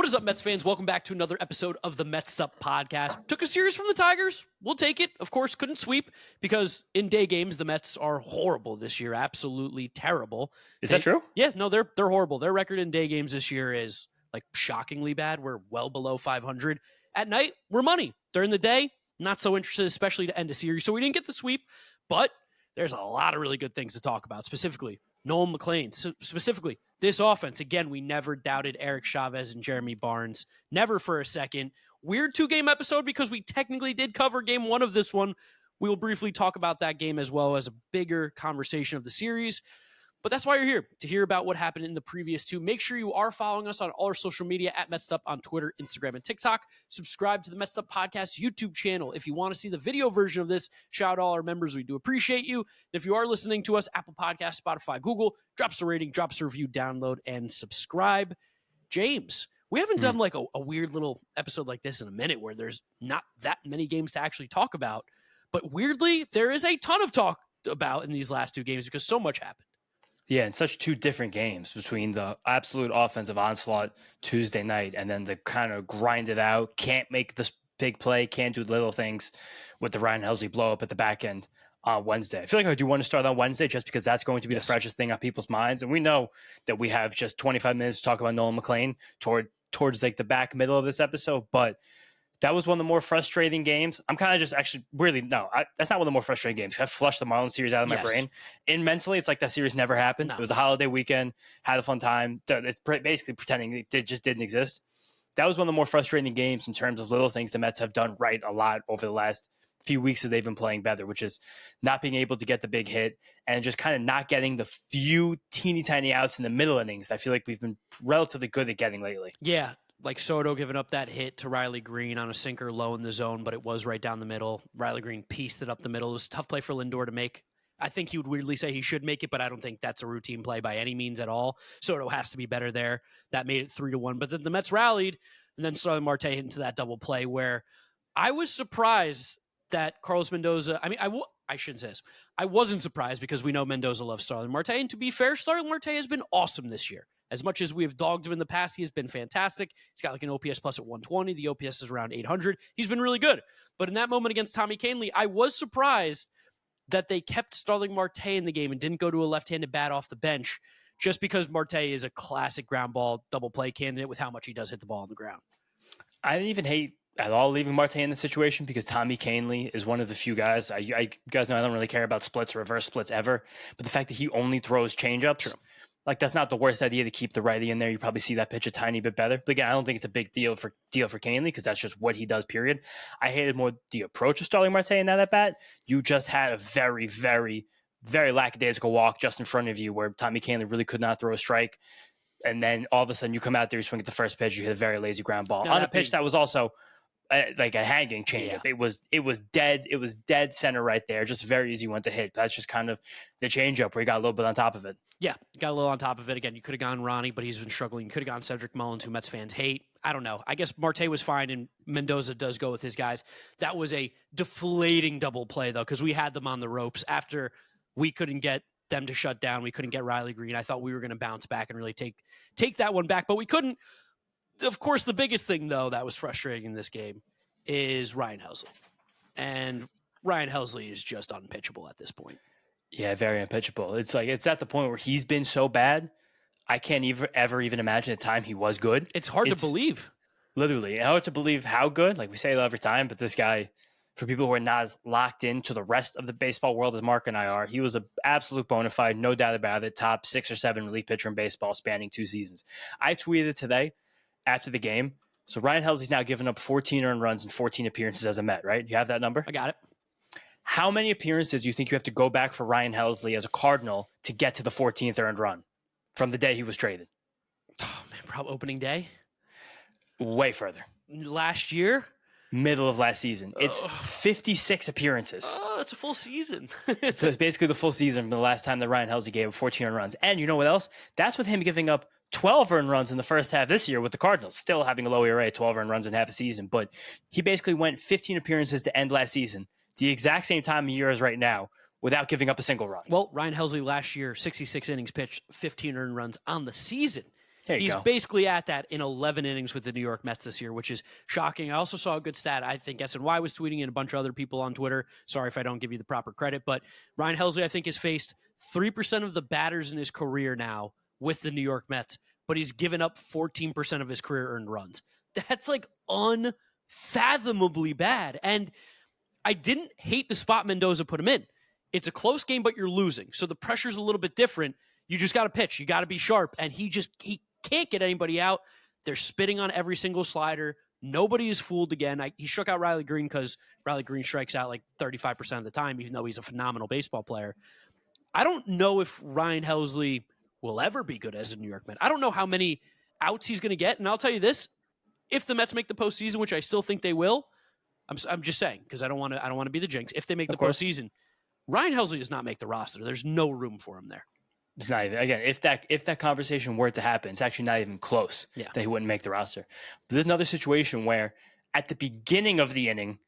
What is up, Mets fans? Welcome back to another episode of the Mets'd podcast. Took a series from the Tigers. We'll take it. Of course, couldn't sweep because in day games, the Mets are horrible this year. Absolutely terrible. Is that true? Yeah, no, they're horrible. Their record in day games this year is like shockingly bad. We're well below 500. At night, we're money. During the day, not so interested, especially to end a series. So we didn't get the sweep, but there's a lot of really good things to talk about, specifically Nolan McLean, specifically this offense. Again, we never doubted Eric Chavez and Jeremy Barnes. Never for a second. Weird 2-game episode because we technically did cover game 1 of this one. We will briefly talk about that game as well as a bigger conversation of the series. But that's why you're here, to hear about what happened in the previous 2. Make sure you are following us on all our social media at Mets'd on Twitter, Instagram, and TikTok. Subscribe to the Mets'd Podcast YouTube channel. If you want to see the video version of this, shout out all our members. We do appreciate you. If you are listening to us, Apple Podcasts, Spotify, Google, drop us a rating, drop us a review, download, and subscribe. James, we haven't done like a weird little episode like this in a minute where there's not that many games to actually talk about. But weirdly, there is a ton of talk about in these last 2 games because so much happened. Yeah, and such 2 different games between the absolute offensive onslaught Tuesday night and then the kind of grind it out, can't make this big play, can't do little things with the Ryan Helsley blow up at the back end on Wednesday. I feel like I do want to start on Wednesday just because that's going to be the freshest thing on people's minds. And we know that we have just 25 minutes to talk about Nolan McLean towards like the back middle of this episode, but that was one of the more frustrating games. I'm kind of just actually really, that's not one of the more frustrating games. I flushed the Marlins series out of my brain. And mentally, it's like that series never happened. No. It was a holiday weekend, had a fun time. It's basically pretending it just didn't exist. That was one of the more frustrating games in terms of little things the Mets have done right a lot over the last few weeks as they've been playing better, which is not being able to get the big hit and just kind of not getting the few teeny tiny outs in the middle innings I feel like we've been relatively good at getting lately. Yeah. Like Soto giving up that hit to Riley Green on a sinker low in the zone, but it was right down the middle. Riley Green pieced it up the middle. It was a tough play for Lindor to make. I think he would weirdly say he should make it, but I don't think that's a routine play by any means at all. Soto has to be better there. That made it 3-1. But then the Mets rallied, and then Starling Marte hit into that double play where I was surprised that Carlos Mendoza, I shouldn't say this. I wasn't surprised because we know Mendoza loves Starling Marte. And to be fair, Starling Marte has been awesome this year. As much as we have dogged him in the past, he has been fantastic. He's got like an OPS plus at 120. The OPS is around 800. He's been really good. But in that moment against Tommy Kahnle, I was surprised that they kept Starling Marte in the game and didn't go to a left-handed bat off the bench just because Marte is a classic ground ball double play candidate with how much he does hit the ball on the ground. I didn't even hate at all leaving Marte in the situation because Tommy Kahnle is one of the few guys. You guys know I don't really care about splits or reverse splits ever, but the fact that he only throws changeups, True. Like that's not the worst idea to keep the righty in there. You probably see that pitch a tiny bit better. But again, I don't think it's a big deal for Kahnle because that's just what he does, period. I hated more the approach of Starling Marte in that at bat. You just had a very, very, very lackadaisical walk just in front of you where Tommy Kahnle really could not throw a strike. And then all of a sudden you come out there, you swing at the first pitch, you hit a very lazy ground ball. On a pitch that was also like a hanging changeup. Yeah. It was dead center right there. Just a very easy one to hit. That's just kind of the changeup where he got a little bit on top of it. Yeah, got a little on top of it. Again, you could have gone Ronnie, but he's been struggling. You could have gone Cedric Mullins, who Mets fans hate. I don't know. I guess Marte was fine, and Mendoza does go with his guys. That was a deflating double play, though, because we had them on the ropes after we couldn't get them to shut down. We couldn't get Riley Green. I thought we were going to bounce back and really take that one back, but we couldn't. Of course, the biggest thing, though, that was frustrating in this game is Ryan Helsley. And Ryan Helsley is just unpitchable at this point. Yeah, very unpitchable. It's like it's at the point where he's been so bad, I can't ever even imagine a time he was good. It's hard to believe. Literally, hard to believe how good. Like we say it every time, but this guy, for people who are not as locked into the rest of the baseball world as Mark and I are, he was an absolute bona fide, no doubt about it, top 6 or 7 relief pitcher in baseball spanning 2 seasons. I tweeted today after the game. So Ryan Helsley's now given up 14 earned runs and 14 appearances as a Met, right? You have that number? I got it. How many appearances do you think you have to go back for Ryan Helsley as a Cardinal to get to the 14th earned run from the day he was traded? Oh, man, probably opening day? Way further. Last year? Middle of last season. It's 56 appearances. Oh, that's a full season. So it's basically the full season from the last time that Ryan Helsley gave up 14 earned runs. And you know what else? That's with him giving up 12 earned runs in the first half this year with the Cardinals, still having a low ERA, 12 earned runs in half a season. But he basically went 15 appearances to end last season, the exact same time of year as right now, without giving up a single run. Well, Ryan Helsley last year, 66 innings pitched, 15 earned runs on the season. He's basically at that in 11 innings with the New York Mets this year, which is shocking. I also saw a good stat. I think SNY was tweeting and a bunch of other people on Twitter. Sorry if I don't give you the proper credit, but Ryan Helsley, I think, has faced 3% of the batters in his career now with the New York Mets, but he's given up 14% of his career earned runs. That's like unfathomably bad. And I didn't hate the spot Mendoza put him in. It's a close game, but you're losing. So the pressure's a little bit different. You just got to pitch. You got to be sharp. And he can't get anybody out. They're spitting on every single slider. Nobody is fooled again. He struck out Riley Green because Riley Green strikes out like 35% of the time, even though he's a phenomenal baseball player. I don't know if Ryan Helsley will ever be good as a New York Met. I don't know how many outs he's going to get. And I'll tell you this, if the Mets make the postseason, which I still think they will, I'm just saying, because I don't want to be the jinx. If they make the postseason, Ryan Helsley does not make the roster. There's no room for him there. It's not even, again, if that conversation were to happen, it's actually not even close that he wouldn't make the roster. But there's another situation where at the beginning of the inning,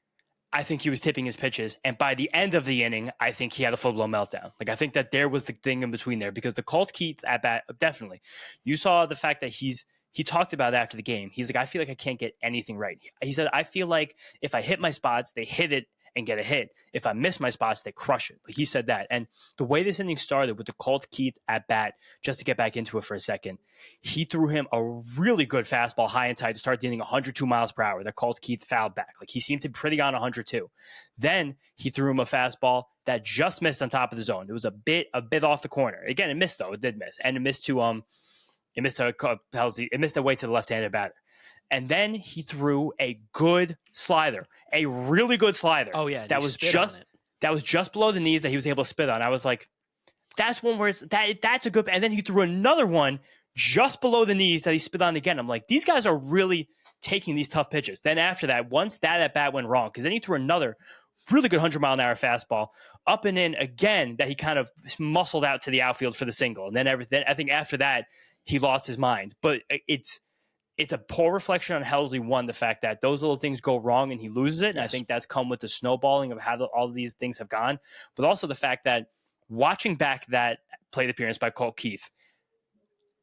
I think he was tipping his pitches. And by the end of the inning, I think he had a full-blown meltdown. Like, I think that there was the thing in between there because the Colt Keith at bat, definitely. You saw the fact that he talked about it after the game. He's like, I feel like I can't get anything right. He said, I feel like if I hit my spots, they hit it and get a hit. If I miss my spots, they crush it. Like, he said that. And the way this inning started with the Colt Keith at bat, just to get back into it for a second, he threw him a really good fastball high and tight to start dealing 102 miles per hour that Colt Keith fouled back. Like, he seemed to be pretty on 102. Then he threw him a fastball that just missed on top of the zone. It was a bit off the corner. Again, it missed though. It did miss. And it missed away to the left-handed batter. And then he threw a good slider, a really good slider. Oh yeah, that was just below the knees that he was able to spit on. I was like, that's one where that's a good. And then he threw another one just below the knees that he spit on again. I'm like, these guys are really taking these tough pitches. Then after that, once that at bat went wrong, because then he threw another really good 100-mile-an-hour fastball up and in again that he kind of muscled out to the outfield for the single. And then everything. I think after that he lost his mind. But it's a poor reflection on Helsley. One, the fact that those little things go wrong and he loses it. And I think that's come with the snowballing of how all of these things have gone. But also the fact that watching back that plate appearance by Colt Keith,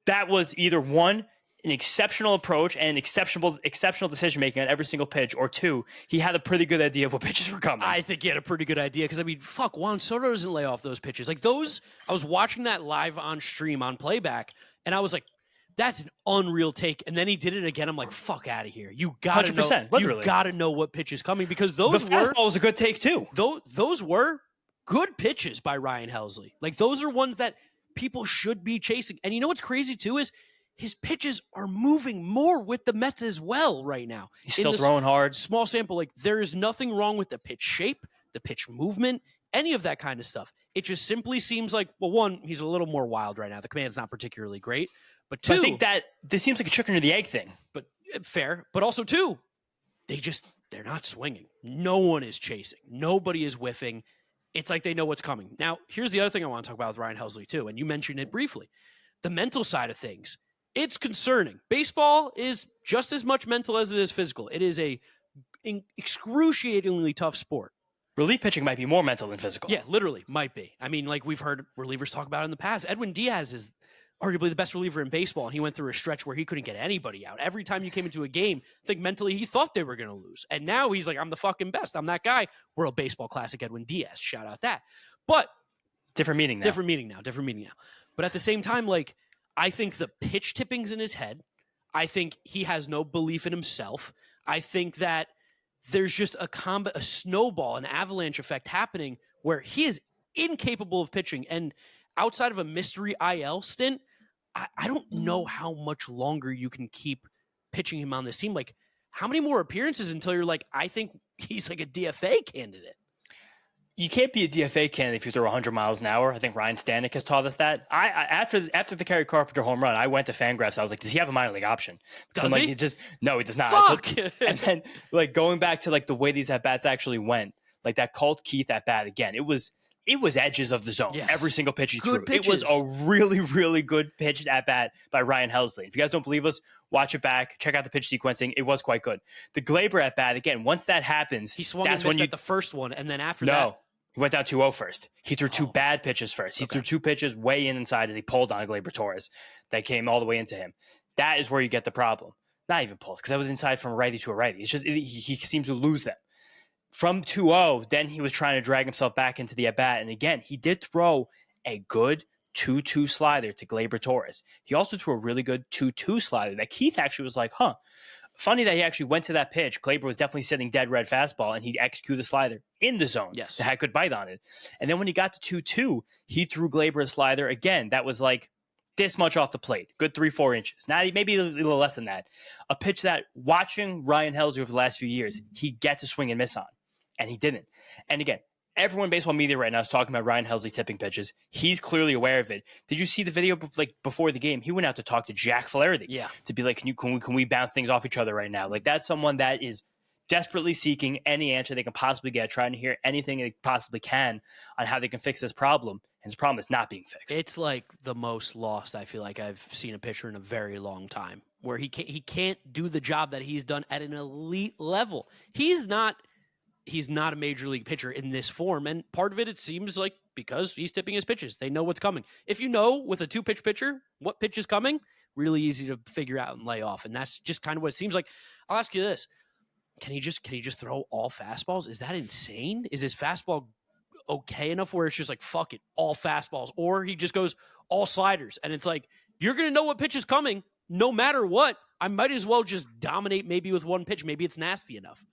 that was either one, an exceptional approach and exceptional decision-making on every single pitch, or two, he had a pretty good idea of what pitches were coming. I think he had a pretty good idea because, I mean, Juan Soto doesn't lay off those pitches. Like those, I was watching that live on stream on playback, and I was like, that's an unreal take. And then he did it again. I'm like, fuck out of here. You got to know. Literally. You got to know what pitch is coming because those the fastball was a good take too. Those were good pitches by Ryan Helsley. Like those are ones that people should be chasing. And you know what's crazy too is his pitches are moving more with the Mets as well right now. He's still throwing hard. Small sample. Like there is nothing wrong with the pitch shape, the pitch movement, any of that kind of stuff. It just simply seems like, well, one, he's a little more wild right now. The command's not particularly great. But two, I think that this seems like a chicken or the egg thing. But fair. But also two, they're not swinging. No one is chasing. Nobody is whiffing. It's like they know what's coming. Now, here's the other thing I want to talk about with Ryan Helsley too, and you mentioned it briefly. The mental side of things. It's concerning. Baseball is just as much mental as it is physical. It is a excruciatingly tough sport. Relief pitching might be more mental than physical. Yeah, literally, might be. I mean, like we've heard relievers talk about it in the past. Edwin Diaz is arguably the best reliever in baseball, and he went through a stretch where he couldn't get anybody out. Every time you came into a game, I think mentally he thought they were going to lose. And now he's like, I'm the fucking best. I'm that guy. World Baseball Classic Edwin Diaz. Shout out that. But different meaning now. But at the same time, like, I think the pitch tipping's in his head. I think he has no belief in himself. I think that there's just a snowball, an avalanche effect happening where he is incapable of pitching. And outside of a mystery IL stint, I don't know how much longer you can keep pitching him on this team. Like, how many more appearances until you're like, I think he's like a DFA candidate? You can't be a DFA candidate if you throw 100 miles an hour. I think Ryan Stanek has taught us that. After the Kerry Carpenter home run, I went to Fangraphs. I was like, does he have a minor league option? Does he? No, he does not. Fuck. And then, like, going back to like the way these at bats actually went, like that Colt Keith at bat again, it was edges of the zone. Yes. Every single pitch he threw. Pitches. It was a really, really good pitch at bat by Ryan Helsley. If you guys don't believe us, watch it back. Check out the pitch sequencing. It was quite good. The Glaber at bat, again, once that happens, he swung and missed at the first one, and then after that. No, he went down 2-0 first. He threw two bad pitches first. He threw two pitches way inside, and he pulled on Glaber Torres that came all the way into him. That is where you get the problem. Not even pulls, because that was inside from a righty to a righty. It's just he seems to lose them. From 2-0, then he was trying to drag himself back into the at-bat. And again, he did throw a good 2-2 slider to Gleyber Torres. He also threw a really good 2-2 slider that Keith actually was like, funny that he actually went to that pitch. Gleyber was definitely sitting dead red fastball, and he executed the slider in the zone. Yes. That had good bite on it. And then when he got to 2-2, he threw Gleyber a slider again. That was like this much off the plate. Good 3-4 inches. Now, maybe a little less than that. A pitch that, watching Ryan Helsley over the last few years, he gets a swing and miss on. And he didn't. And again, everyone in baseball media right now is talking about Ryan Helsley tipping pitches. He's clearly aware of it. Did you see the video before the game? He went out to talk to Jack Flaherty to be like, can we bounce things off each other right now? Like, that's someone that is desperately seeking any answer they can possibly get, trying to hear anything they possibly can on how they can fix this problem. And his problem is not being fixed. It's like the most lost I feel like I've seen a pitcher in a very long time, where he can't do the job that he's done at an elite level. He's not a major league pitcher in this form. And part of it seems like because he's tipping his pitches. They know what's coming. If you know with a 2-pitch pitcher what pitch is coming, really easy to figure out and lay off. And that's just kind of what it seems like. I'll ask you this. Can he just throw all fastballs? Is that insane? Is his fastball okay enough where it's just like, fuck it, all fastballs? Or he just goes all sliders. And it's like, you're going to know what pitch is coming no matter what. I might as well just dominate maybe with one pitch. Maybe it's nasty enough.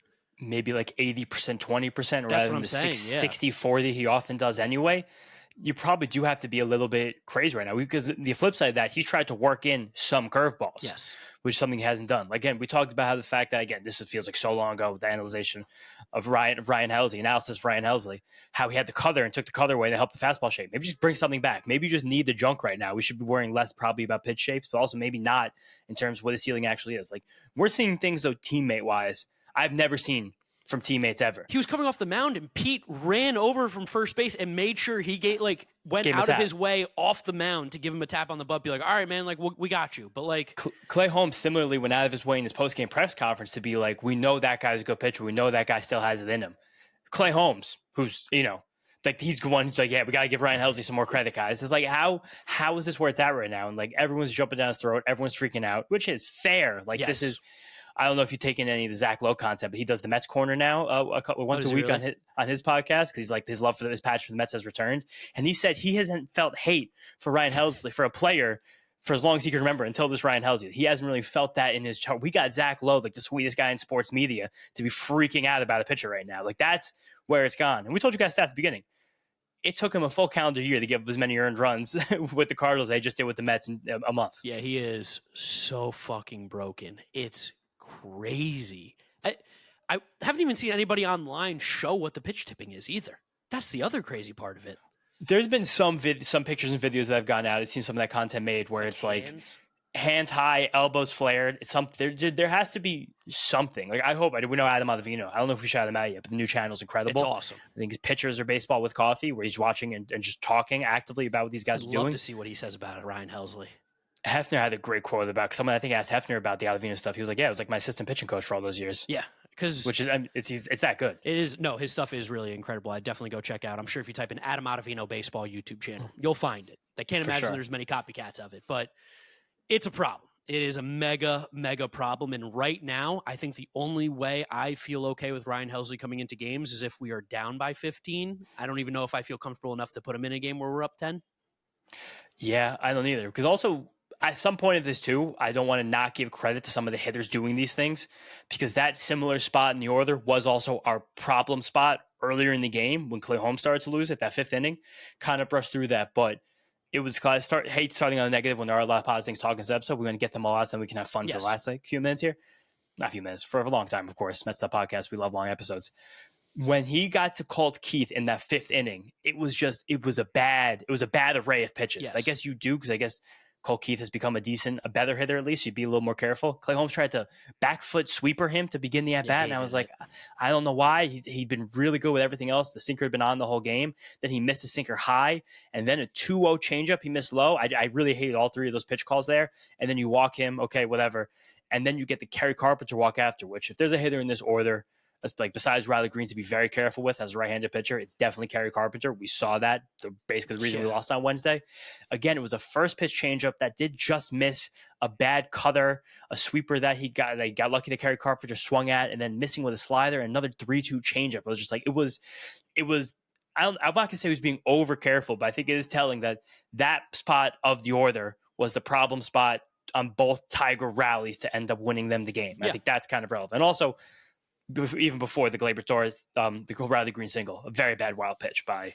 Maybe like 80%, 20% That's rather what I'm than saying, the 60-40 he often does anyway. You probably do have to be a little bit crazy right now, because the flip side of that, he's tried to work in some curveballs, which is something he hasn't done. Again, we talked about how the fact that, again, this feels like so long ago with the analysis of Ryan Helsley, how he had the cutter and took the cutter away to help the fastball shape. Maybe just bring something back. Maybe you just need the junk right now. We should be worrying less probably about pitch shapes, but also maybe not in terms of what the ceiling actually is. Like, we're seeing things, though, teammate-wise, I've never seen from teammates ever. He was coming off the mound, and Pete ran over from first base and made sure he went out of his way off the mound to give him a tap on the butt. Be like, all right, man, like we got you. But like Clay Holmes similarly went out of his way in his post-game press conference to be like, we know that guy's a good pitcher. We know that guy still has it in him. Clay Holmes, who's, like, he's the one who's like, yeah, we got to give Ryan Helsley some more credit, guys. It's like, how is this where it's at right now? And like, everyone's jumping down his throat. Everyone's freaking out, which is fair. Like, This is, I don't know if you've taken any of the Zach Lowe content, but he does the Mets corner now once a week really? on his podcast, because he's like, his love for his passion for the Mets has returned. And he said he hasn't felt hate for Ryan Helsley, for a player, for as long as he can remember, until this Ryan Helsley. He hasn't really felt that in his chart. We got Zach Lowe, like the sweetest guy in sports media, to be freaking out about a pitcher right now. Like, that's where it's gone. And we told you guys that at the beginning. It took him a full calendar year to give up as many earned runs with the Cardinals they just did with the Mets in a month. Yeah, he is so fucking broken. It's crazy. I haven't even seen anybody online show what the pitch tipping is either. That's the other crazy part of it. There's been some pictures and videos that I've gotten out. I've seen some of that content made where it's hands? Like hands high, elbows flared. There has to be something. Like, we know Adam Ottavino. I don't know if we shouted him out yet, but the new channel's incredible. It's awesome. I think his pictures are Baseball with Coffee, where he's watching and just talking actively about what these guys are doing. I'd love to see what he says about it, Ryan Helsley. Hefner had a great quote about, someone I think asked Hefner about the Ottavino stuff. He was like, yeah, it was like my assistant pitching coach for all those years. Yeah. Which is, it's that good. It is. No, his stuff is really incredible. I'd definitely go check out. I'm sure if you type in Adam Ottavino baseball YouTube channel, you'll find it. I can't imagine there's many copycats of it, but it's a problem. It is a mega, mega problem. And right now, I think the only way I feel okay with Ryan Helsley coming into games is if we are down by 15. I don't even know if I feel comfortable enough to put him in a game where we're up 10. Yeah, I don't either. Because also, at some point of this too, I don't want to not give credit to some of the hitters doing these things, because that similar spot in the order was also our problem spot earlier in the game when Clay Holmes started to lose it, that fifth inning. Kind of brushed through that, but it was hate starting on a negative when there are a lot of positive things talking this episode. We're going to get them all out so we can have fun for the last few minutes here. Not a few minutes, for a long time, of course. Mets'd podcast. We love long episodes. When he got to Colt Keith in that fifth inning, it was a bad array of pitches. Yes. I guess you do, because I guess Colt Keith has become a better hitter at least. You'd be a little more careful. Clay Holmes tried to back foot sweeper him to begin the at-bat, and I was like, I don't know why. He'd been really good with everything else. The sinker had been on the whole game. Then he missed a sinker high, and then a 2-0 changeup he missed low. I really hated all three of those pitch calls there. And then you walk him, okay, whatever. And then you get the Kerry Carpenter walk after, which if there's a hitter in this order, like besides Riley Green to be very careful with as a right-handed pitcher, it's definitely Kerry Carpenter. We saw that. Basically the reason we lost on Wednesday. Again, it was a first pitch changeup that did just miss, a bad cutter, a sweeper that he got. They got lucky that Kerry Carpenter swung at, and then missing with a slider, and another 3-2 changeup. It was just like it was. I'm not gonna say he was being over careful, but I think it is telling that spot of the order was the problem spot on both Tiger rallies to end up winning them the game. I think that's kind of relevant. And also, even before the Gleyber Torres, the Riley Green single, a very bad wild pitch by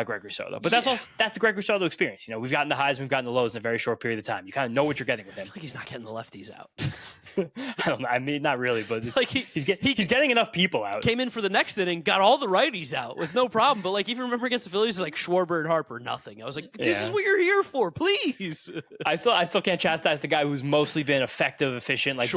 Gregory Soto. But that's the Gregory Soto experience. We've gotten the highs, we've gotten the lows in a very short period of time. You kind of know what you're getting with him. I feel like he's not getting the lefties out. I don't know. I mean, not really, but it's, he's getting enough people out. Came in for the next inning, got all the righties out with no problem. But like, even remember against the Phillies, like Schwarber and Harper, nothing. I was like, this is what you're here for, please. I still can't chastise the guy who's mostly been effective, efficient. Like,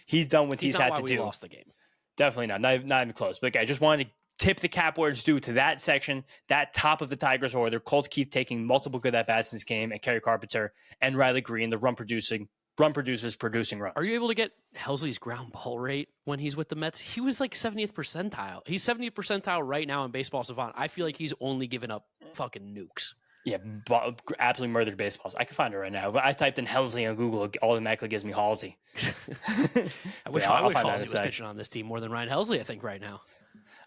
he's done what he's had to do. We lost the game. Definitely not even close. But I just wanted to tip the cap where it's due to that section, that top of the Tigers order. Colt Keith taking multiple good at-bats in this game, and Kerry Carpenter and Riley Green, the run producers producing runs. Are you able to get Helsley's ground ball rate when he's with the Mets? He was like 70th percentile. He's 70th percentile right now in Baseball Savant. I feel like he's only given up fucking nukes. Yeah, absolutely murdered baseballs. I can find it right now. But I typed in Helsley on Google. It automatically gives me Halsey. I wish Halsey was pitching on this team more than Ryan Helsley, I think, right now.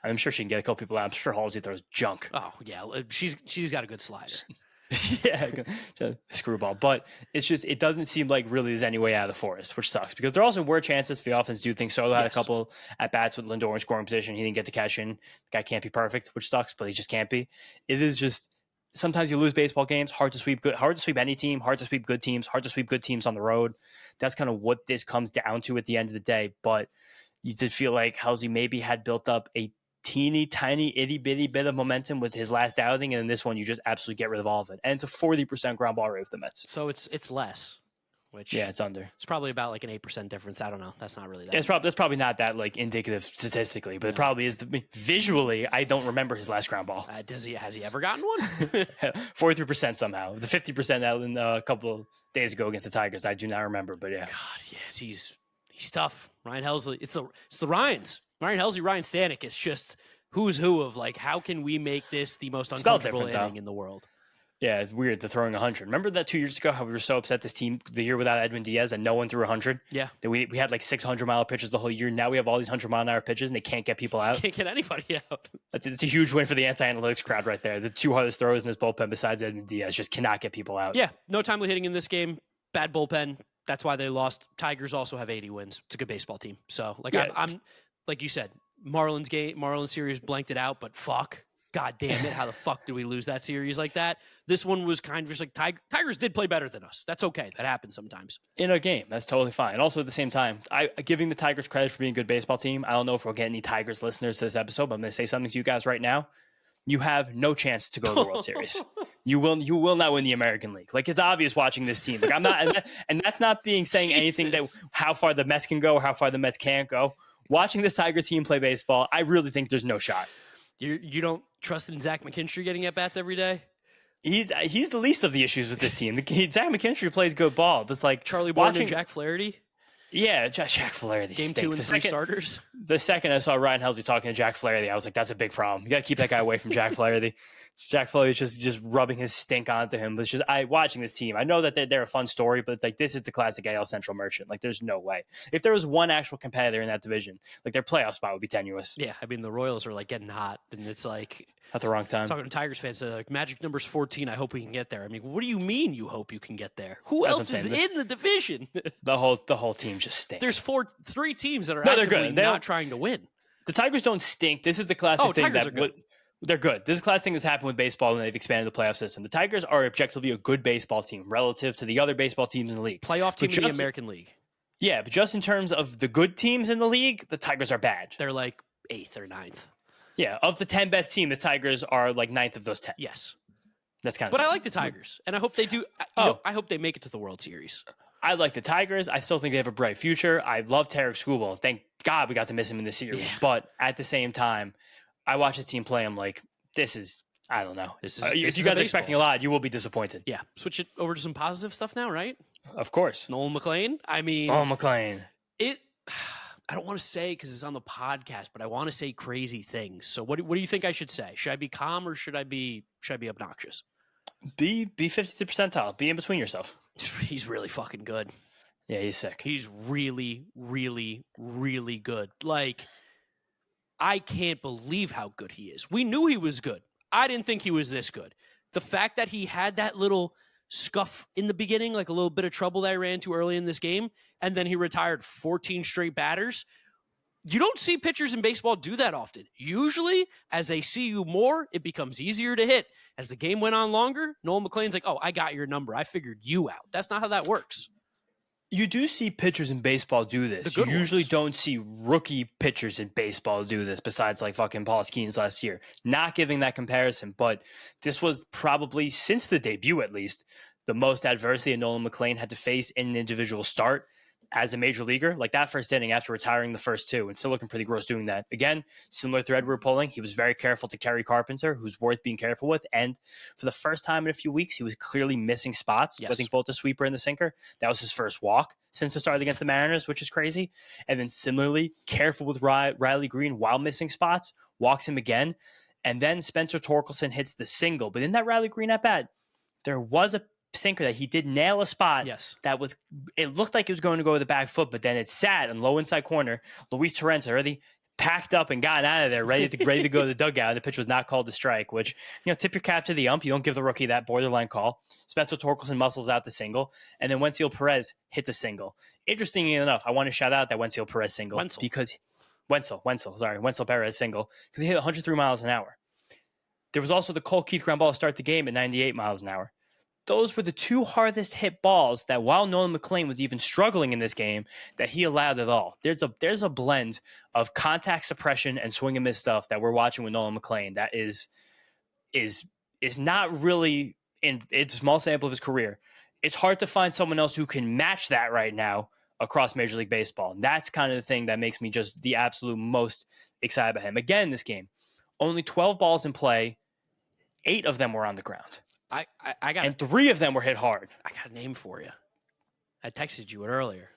I'm sure she can get a couple people out. I'm sure Halsey throws junk. Oh, yeah. She's got a good slider. Yeah, screwball. But it's just, it doesn't seem like really there's any way out of the forest, which sucks. Because there also were chances for the offense to do things. Soto had a couple at-bats with Lindor in scoring position. He didn't get to catch in. The guy can't be perfect, which sucks, but he just can't be. It is just... Sometimes you lose baseball games. Hard to sweep any team. Hard to sweep good teams. Hard to sweep good teams on the road. That's kind of what this comes down to at the end of the day. But you did feel like Helsley maybe had built up a teeny tiny itty bitty bit of momentum with his last outing, and in this one you just absolutely get rid of all of it. And it's a 40% ground ball rate with the Mets. So it's less. Which it's under. It's probably about like an 8% difference. I don't know. That's not really that. That's probably not that like indicative statistically, but it probably is. Visually, I don't remember his last ground ball. Has he ever gotten one? 43% somehow. The 50% out in a couple of days ago against the Tigers, I do not remember. But yeah, God, yes, he's tough. Ryan Helsley. It's the Ryans. Ryan Helsley, Ryan Stanek. It's just who's who of like how can we make this the most uncomfortable inning in the world. Yeah, it's weird. They're throwing 100. Remember that 2 years ago how we were so upset this team the year without Edwin Diaz and no one threw 100? Yeah. That we had like 600-mile pitches the whole year. Now we have all these 100-mile-an-hour pitches and they can't get people out. Can't get anybody out. It's a huge win for the anti-analytics crowd right there. The two hardest throws in this bullpen besides Edwin Diaz just cannot get people out. Yeah, no timely hitting in this game. Bad bullpen. That's why they lost. Tigers also have 80 wins. It's a good baseball team. So I'm like you said, Marlins series blanked it out, but fuck. God damn it, how the fuck did we lose that series like that? This one was kind of just like Tigers did play better than us. That's okay. That happens sometimes. In a game, that's totally fine. And also at the same time, giving the Tigers credit for being a good baseball team. I don't know if we'll get any Tigers listeners to this episode, but I'm going to say something to you guys right now. You have no chance to go to the World Series. You will not win the American League. Like, it's obvious watching this team. Like, I'm not, and that's not saying anything that how far the Mets can go or how far the Mets can't go. Watching this Tigers team play baseball, I really think there's no shot. You don't trust in Zach McKinstry getting at bats every day? He's the least of the issues with this team. Zach McKinstry plays good ball, but it's like Charlie Bourne and Jack Flaherty. Yeah, Jack Flaherty. Game stinks. 2 and 3 starters. The second I saw Ryan Helsley talking to Jack Flaherty, I was like, that's a big problem. You got to keep that guy away from Jack Flaherty. Jack Flaherty's just rubbing his stink onto him. But it's just watching this team. I know that they're a fun story, but it's like this is the classic AL Central merchant. Like, there's no way. If there was one actual competitor in that division, like their playoff spot would be tenuous. Yeah, I mean the Royals are like getting hot, and it's like at the wrong time. Talking to Tigers fans, like Magic number's 14. I hope we can get there. I mean, what do you mean you hope you can get there? Who else is in the division? The whole team just stinks. There's 3 teams that are actively not trying to win. The Tigers don't stink. This is the classic thing Tigers are good. They're good. This is the classic thing that's happened with baseball when they've expanded the playoff system. The Tigers are objectively a good baseball team relative to the other baseball teams in the league. Playoff team in the American League. Yeah, but just in terms of the good teams in the league, the Tigers are bad. They're like 8th or 9th. Yeah, of the 10 best teams, the Tigers are like 9th of those 10. Yes. That's kind of. But I like the Tigers, and I hope they do. I hope they make it to the World Series. I like the Tigers. I still think they have a bright future. I love Tarek Skubal. Thank God we got to miss him in this series. Yeah. But at the same time, I watch this team play. I'm like, this is, I don't know. If you guys are expecting a lot, you will be disappointed. Yeah. Switch it over to some positive stuff now, right? Of course. Nolan McLean. I mean, Nolan McLean. I don't want to say because it's on the podcast, but I want to say crazy things. So what do you think I should say? Should I be calm or should I be obnoxious? Be 50th percentile. Be in between yourself. He's really fucking good. Yeah, he's sick. He's really, really, really good. Like, I can't believe how good he is. We knew he was good. I didn't think he was this good. The fact that he had that little scuff in the beginning, like a little bit of trouble that I ran into early in this game, and then he retired 14 straight batters. You don't see pitchers in baseball do that often. Usually, as they see you more, it becomes easier to hit. As the game went on longer, Nolan McLean's like, oh, I got your number. I figured you out. That's not how that works. You do see pitchers in baseball do this. You usually don't see rookie pitchers in baseball do this besides like fucking Paul Skeens last year. Not giving that comparison, but this was probably, since the debut at least, the most adversity Nolan McLean had to face in an individual start as a major leaguer. Like that first inning after retiring the first two and still looking pretty gross doing that. Again, similar thread we're pulling. He was very careful to carry Carpenter, who's worth being careful with. And for the first time in a few weeks, he was clearly missing spots. Yes. I think both the sweeper and the sinker. That was his first walk since the start against the Mariners, which is crazy. And then similarly, careful with Riley Green while missing spots, walks him again. And then Spencer Torkelson hits the single. But in that Riley Green at bat, there was a sinker that he did nail a spot. Yes. It looked like it was going to go with the back foot, but then it sat in low inside corner. Luis Torrens already packed up and gotten out of there, ready to go to the dugout. The pitch was not called to strike, which, tip your cap to the ump. You don't give the rookie that borderline call. Spencer Torkelson muscles out the single, and then Wenzel Perez hits a single. Interestingly enough, I want to shout out that Wenzel Perez single because Wenzel Perez single because he hit 103 miles an hour. There was also the Cole Keith ground ball to start the game at 98 miles an hour. Those were the two hardest hit balls that while Nolan McLean was even struggling in this game, that he allowed at all. There's a blend of contact suppression and swing and miss stuff that we're watching with Nolan McLean that is not really in its small sample of his career. It's hard to find someone else who can match that right now across Major League Baseball. And that's kind of the thing that makes me just the absolute most excited about him. Again, in this game, only 12 balls in play, 8 of them were on the ground. I got, and 3 of them were hit hard. I got a name for you. I texted you it earlier.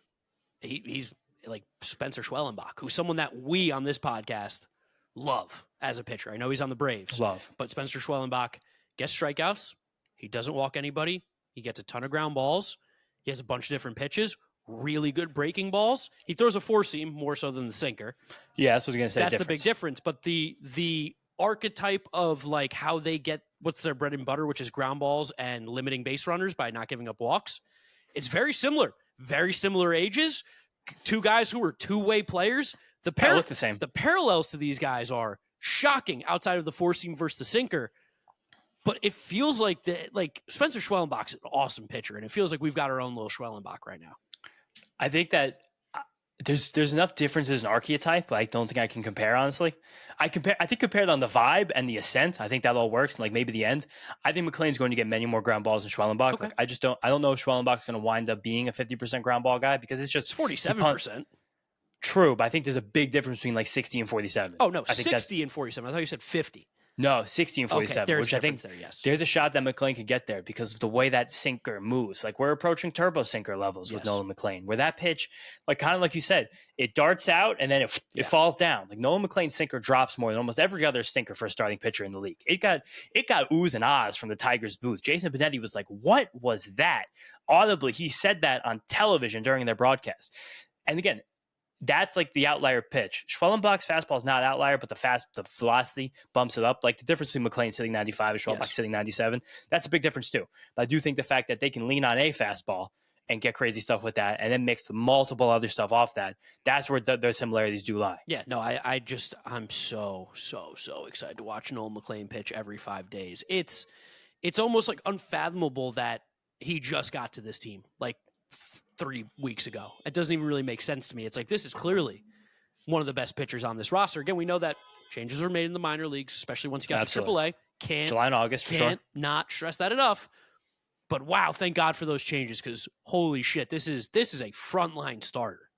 He's like Spencer Schwellenbach, who's someone that we on this podcast love as a pitcher. I know he's on the Braves. But Spencer Schwellenbach gets strikeouts. He doesn't walk anybody. He gets a ton of ground balls. He has a bunch of different pitches. Really good breaking balls. He throws a four seam more so than the sinker. Yeah, that's what I was going to say. That's the big difference. But the archetype of like how they get what's their bread and butter, which is ground balls and limiting base runners by not giving up walks. It's very similar ages. Two guys who were two-way players. Look the same. The parallels to these guys are shocking outside of the four seam versus the sinker. But it feels like Spencer Schwellenbach's an awesome pitcher, and it feels like we've got our own little Schwellenbach right now. I think that there's enough differences in archetype, but I don't think I can compare, honestly. I think compared on the vibe and the ascent, I think that all works, and like maybe the end. I think McLean's going to get many more ground balls than Schwellenbach. Okay. Like I don't know if Schwellenbach's going to wind up being a 50% ground ball guy because it's just 47%. True, but I think there's a big difference between like 60 and 47. Oh no, 60 and 47. I thought you said 50. No, 60 and 47, which I think there's a shot that McLean could get there because of the way that sinker moves. Like we're approaching turbo sinker levels with Nolan McLean, where that pitch, like kind of like you said, it darts out and then it falls down. Like Nolan McLean's sinker drops more than almost every other sinker for a starting pitcher in the league. It got oohs and ahs from the Tigers booth. Jason Benetti was like, "What was that?" Audibly, he said that on television during their broadcast. And again, that's like the outlier pitch. Schwellenbach's fastball is not an outlier, but the velocity bumps it up. Like the difference between McLean sitting 95 and Schwellenbach sitting 97, that's a big difference too. But I do think the fact that they can lean on a fastball and get crazy stuff with that and then mix multiple other stuff off that, that's where their similarities do lie. Yeah, no, I'm so excited to watch Nolan McLean pitch every 5 days. It's almost like unfathomable that he just got to this team. Like 3 weeks ago. It doesn't even really make sense to me. It's like, this is clearly one of the best pitchers on this roster. Again, we know that changes were made in the minor leagues, especially once he got to AAA. July and August, for sure. Can't not stress that enough. But wow, thank God for those changes because holy shit, this is a frontline starter.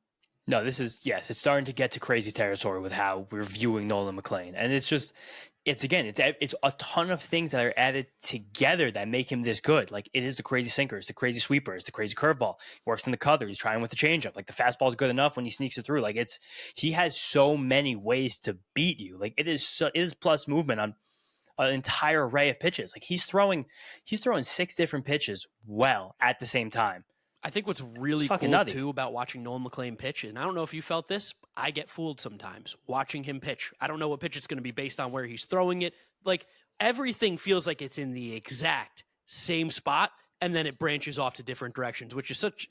No, yes, it's starting to get to crazy territory with how we're viewing Nolan McLean. And it's a ton of things that are added together that make him this good. Like it is the crazy sinkers, the crazy sweepers, the crazy curveball. He works in the cutter. He's trying with the changeup. Like the fastball is good enough when he sneaks it through. Like he has so many ways to beat you. Like it is plus movement on an entire array of pitches. Like he's throwing 6 different pitches well at the same time. I think what's really cool nutty. too about watching Nolan McLean pitch, and I don't know if you felt this, I get fooled sometimes watching him pitch. I don't know what pitch it's going to be based on where he's throwing it. Like everything feels like it's in the exact same spot, and then it branches off to different directions, which is such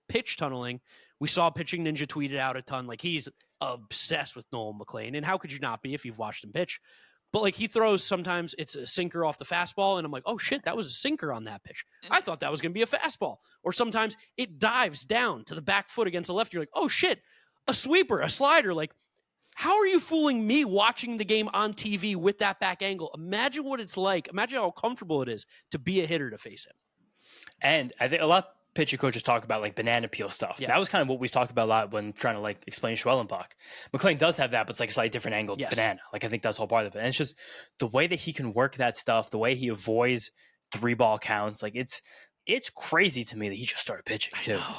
pitch tunneling. We saw Pitching Ninja tweet it out a ton. Like he's obsessed with Nolan McLean, and how could you not be if you've watched him pitch? But like he throws, sometimes it's a sinker off the fastball, and I'm like, oh shit, that was a sinker on that pitch. I thought that was going to be a fastball. Or sometimes it dives down to the back foot against the left. You're like, oh shit, a sweeper, a slider. Like, how are you fooling me watching the game on TV with that back angle? Imagine what it's like. Imagine how comfortable it is to be a hitter to face him. And I think a lot of pitcher coaches talk about like banana peel stuff. Yeah. That was kind of what we've talked about a lot when trying to like explain Schwellenbach. McLean does have that, but it's like a slightly different angled banana. Like I think that's the whole part of it. And it's just the way that he can work that stuff, the way he avoids 3-ball counts. Like it's crazy to me that he just started pitching too. I know.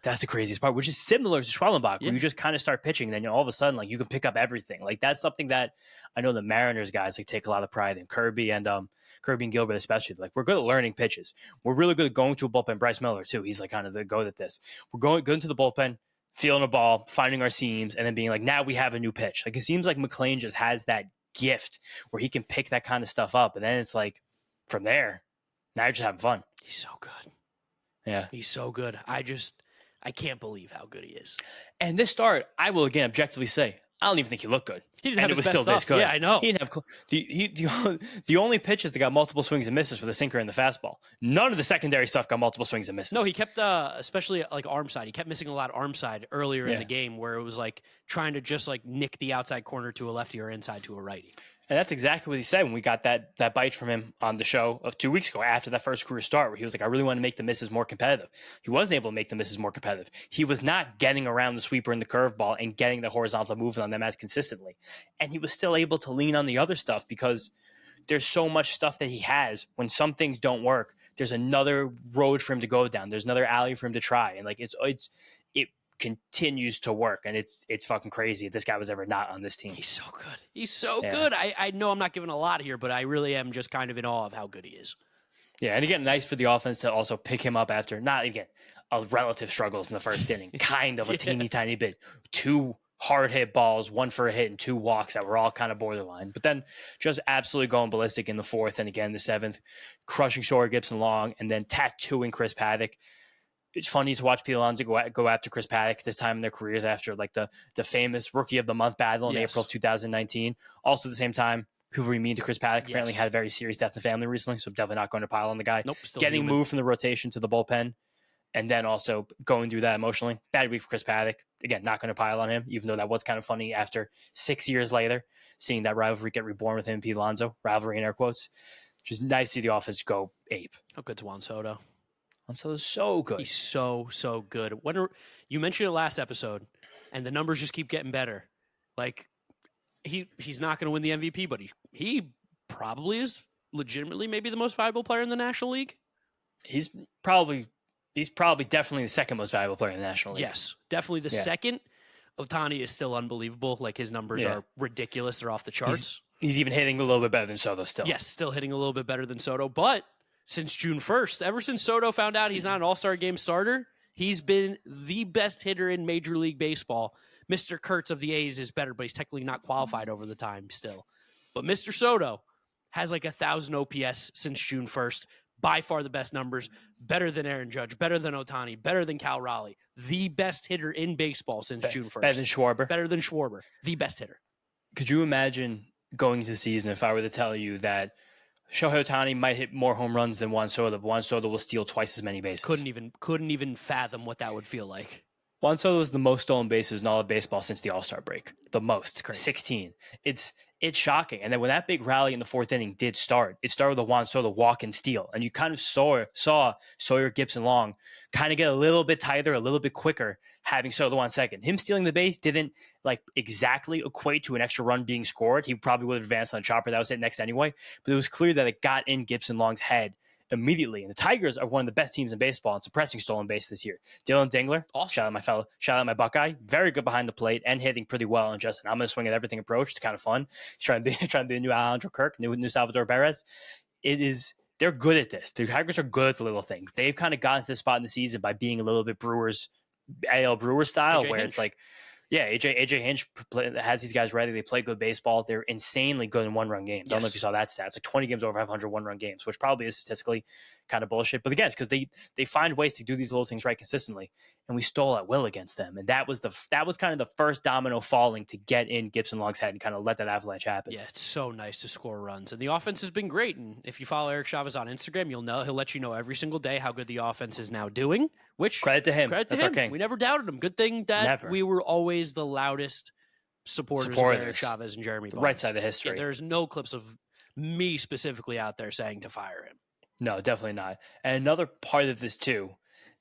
That's the craziest part, which is similar to Schwellenbach, where you just kind of start pitching, and then all of a sudden, like you can pick up everything. Like that's something that I know the Mariners guys like take a lot of pride in. Kirby and Gilbert especially. Like we're good at learning pitches. We're really good at going to a bullpen. Bryce Miller too. He's like kind of the goat at this. We're going into the bullpen, feeling a ball, finding our seams, and then being like, now we have a new pitch. Like it seems like McLean just has that gift where he can pick that kind of stuff up, and then it's like from there, now you're just having fun. He's so good. Yeah, he's so good. I can't believe how good he is. And this start, I will again objectively say, I don't even think he looked good. He didn't have his best stuff. This good. Yeah, I know. He didn't have the only pitches that got multiple swings and misses were the sinker and the fastball. None of the secondary stuff got multiple swings and misses. No, he kept especially like arm side. He kept missing a lot of arm side earlier in the game, where it was like trying to just like nick the outside corner to a lefty or inside to a righty. And that's exactly what he said when we got that bite from him on the show of 2 weeks ago after that first career start, where he was like, I really want to make the misses more competitive. He wasn't able to make the misses more competitive. He was not getting around the sweeper and the curveball and getting the horizontal movement on them as consistently. And he was still able to lean on the other stuff because there's so much stuff that he has. When some things don't work, there's another road for him to go down. There's another alley for him to try. And like it continues to work, and it's fucking crazy if this guy was ever not on this team. He's so good. He's so good. I know I'm not giving a lot here, but I really am just kind of in awe of how good he is. Yeah, and again, nice for the offense to also pick him up after not again a relative struggles in the first inning, kind of a teeny tiny bit. 2 hard hit balls, 1 for a hit, and 2 walks that were all kind of borderline. But then just absolutely going ballistic in the 4th, and again the 7th, crushing short Gibson Long, and then tattooing Chris Paddock. It's funny to watch Pete Alonso go after Chris Paddock this time in their careers after like the famous Rookie of the Month battle in April of 2019. Also at the same time, people were mean to Chris Paddock. Apparently had a very serious death in the family recently, so definitely not going to pile on the guy. Nope, getting moved from the rotation to the bullpen, and then also going through that emotionally. Bad week for Chris Paddock. Again, not going to pile on him, even though that was kind of funny after 6 years later, seeing that rivalry get reborn with him and Pete Alonso. Rivalry in air quotes. Just nice to see the offense go ape. How good's Juan Soto? Soto's so good. He's so good. You mentioned it last episode, and the numbers just keep getting better. Like he's not going to win the MVP, but he probably is legitimately maybe the most valuable player in the National League. He's probably definitely the second most valuable player in the National League. Yes, definitely the second. Ohtani is still unbelievable. Like his numbers are ridiculous. They're off the charts. He's even hitting a little bit better than Soto still. Yes, still hitting a little bit better than Soto, but since June 1st, ever since Soto found out he's not an all-star game starter, he's been the best hitter in Major League Baseball. Mr. Kurtz of the A's is better, but he's technically not qualified over the time still. But Mr. Soto has like 1,000 OPS since June 1st. By far the best numbers. Better than Aaron Judge. Better than Ohtani. Better than Cal Raleigh. The best hitter in baseball since June 1st. Better than Schwarber. Better than Schwarber. The best hitter. Could you imagine going into the season if I were to tell you that Shohei Ohtani might hit more home runs than Juan Soto, but Juan Soto will steal twice as many bases? Couldn't even fathom what that would feel like. Juan Soto was the most stolen bases in all of baseball since the All-Star break. The most. Crazy. 16. It's shocking. And then when that big rally in the fourth inning did start, it started with a Juan Soto walk and steal. And you kind of saw Sawyer Gibson Long kind of get a little bit tighter, a little bit quicker, having Soto on second. Him stealing the base didn't like exactly equate to an extra run being scored. He probably would have advanced on a chopper that was hit next anyway. But it was clear that it got in Gibson Long's head immediately. And the Tigers are one of the best teams in baseball in suppressing stolen base this year. Dylan Dingler, Awesome. shout out my Buckeye, very good behind the plate and hitting pretty well. And Justin, I'm going to swing at everything approach. It's kind of fun. He's trying to be a new Alejandro Kirk, new Salvador Perez. They're good at this. The Tigers are good at the little things. They've kind of gotten to this spot in the season by being a little bit AL Brewers style, where it's like, yeah, AJ Hinch has these guys ready. They play good baseball. They're insanely good in one-run games. Yes. I don't know if you saw that stat. It's like 20 games over 500 one-run games, which probably is statistically kind of bullshit. But again, it's because they find ways to do these little things right consistently, and we stole at will against them. And that was kind of the first domino falling to get in Gibson Long's head and kind of let that avalanche happen. Yeah, it's so nice to score runs. And the offense has been great. And if you follow Eric Chavez on Instagram, you'll know he'll let you know every single day how good the offense is now doing. Which credit to him. That's our king. We never doubted him. Good thing that we were always the loudest supporters of Eric Chavez and Jeremy Bonds. Right side of history. Yeah, there's no clips of me specifically out there saying to fire him. No, definitely not. And another part of this too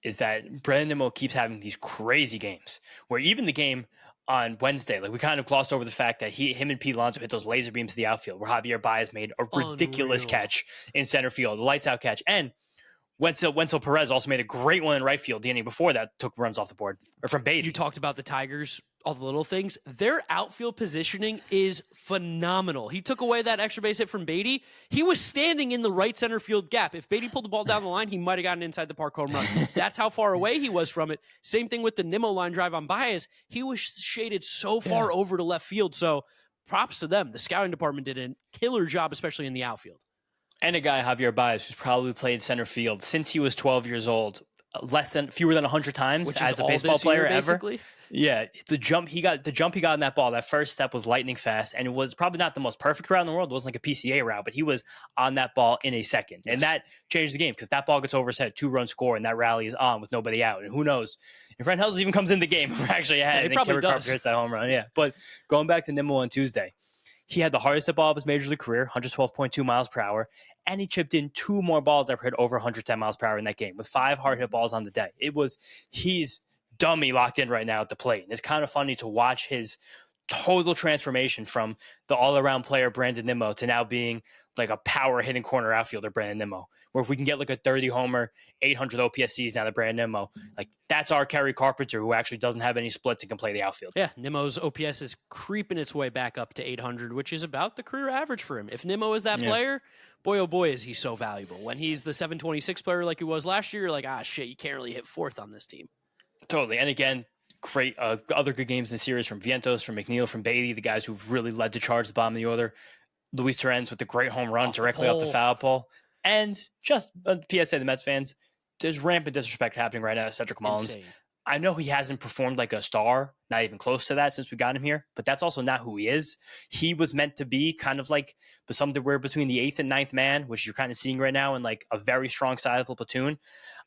is that Brandon Nimmo keeps having these crazy games where even the game on Wednesday, like we kind of glossed over the fact that him and Pete Alonso hit those laser beams to the outfield where Javier Baez made a ridiculous catch in center field, a lights out catch. And Wenzel Perez also made a great one in right field the inning before that took runs off the board, or from Beatty. You talked about the Tigers, all the little things. Their outfield positioning is phenomenal. He took away that extra base hit from Beatty. He was standing in the right center field gap. If Beatty pulled the ball down the line, he might have gotten inside the park home run. That's how far away he was from it. Same thing with the Nimmo line drive on Baez. He was shaded so far over to left field. So props to them. The scouting department did a killer job, especially in the outfield. And a guy, Javier Baez, who's probably played center field since he was 12 years old, fewer than 100 times as a baseball player ever. Yeah, the jump he got in that ball, that first step was lightning fast, and it was probably not the most perfect route in the world. It wasn't like a PCA route, but he was on that ball in a second. Yes. And that changed the game because that ball gets over his head, 2-run score, and that rally is on with nobody out. And who knows if Ryan Helsley even comes in the game, we're actually ahead. Yeah, he probably does. Hits that home run. Yeah, but going back to Nimmo on Tuesday, he had the hardest hit ball of his major league career, 112.2 miles per hour, and he chipped in 2 more balls that were hit over 110 miles per hour in that game with 5 hard hit balls on the day. He's dummy locked in right now at the plate. And it's kind of funny to watch his total transformation from the all-around player Brandon Nimmo to now being like a power hitting corner outfielder Brandon Nimmo. Where if we can get like a 30 homer, 800 OPS season out of Brandon Nimmo, like that's our Kerry Carpenter who actually doesn't have any splits and can play the outfield. Yeah, Nimmo's OPS is creeping its way back up to 800, which is about the career average for him. If Nimmo is that player, boy, oh boy, is he so valuable. When he's the 726 player like he was last year, you're like, shit, you can't really hit fourth on this team. Totally. And again, great other good games in the series from Vientos, from McNeil, from Beatty, the guys who've really led the charge at the bottom of the order. Luis Torrens with the great home run directly off the foul pole. And just a PSA to the Mets fans, there's rampant disrespect happening right now to Cedric Mullins. Insane. I know he hasn't performed like a star, not even close to that since we got him here, but that's also not who he is. He was meant to be kind of like somewhere between the 8th and 9th man, which you're kind of seeing right now in like a very strong sizable platoon.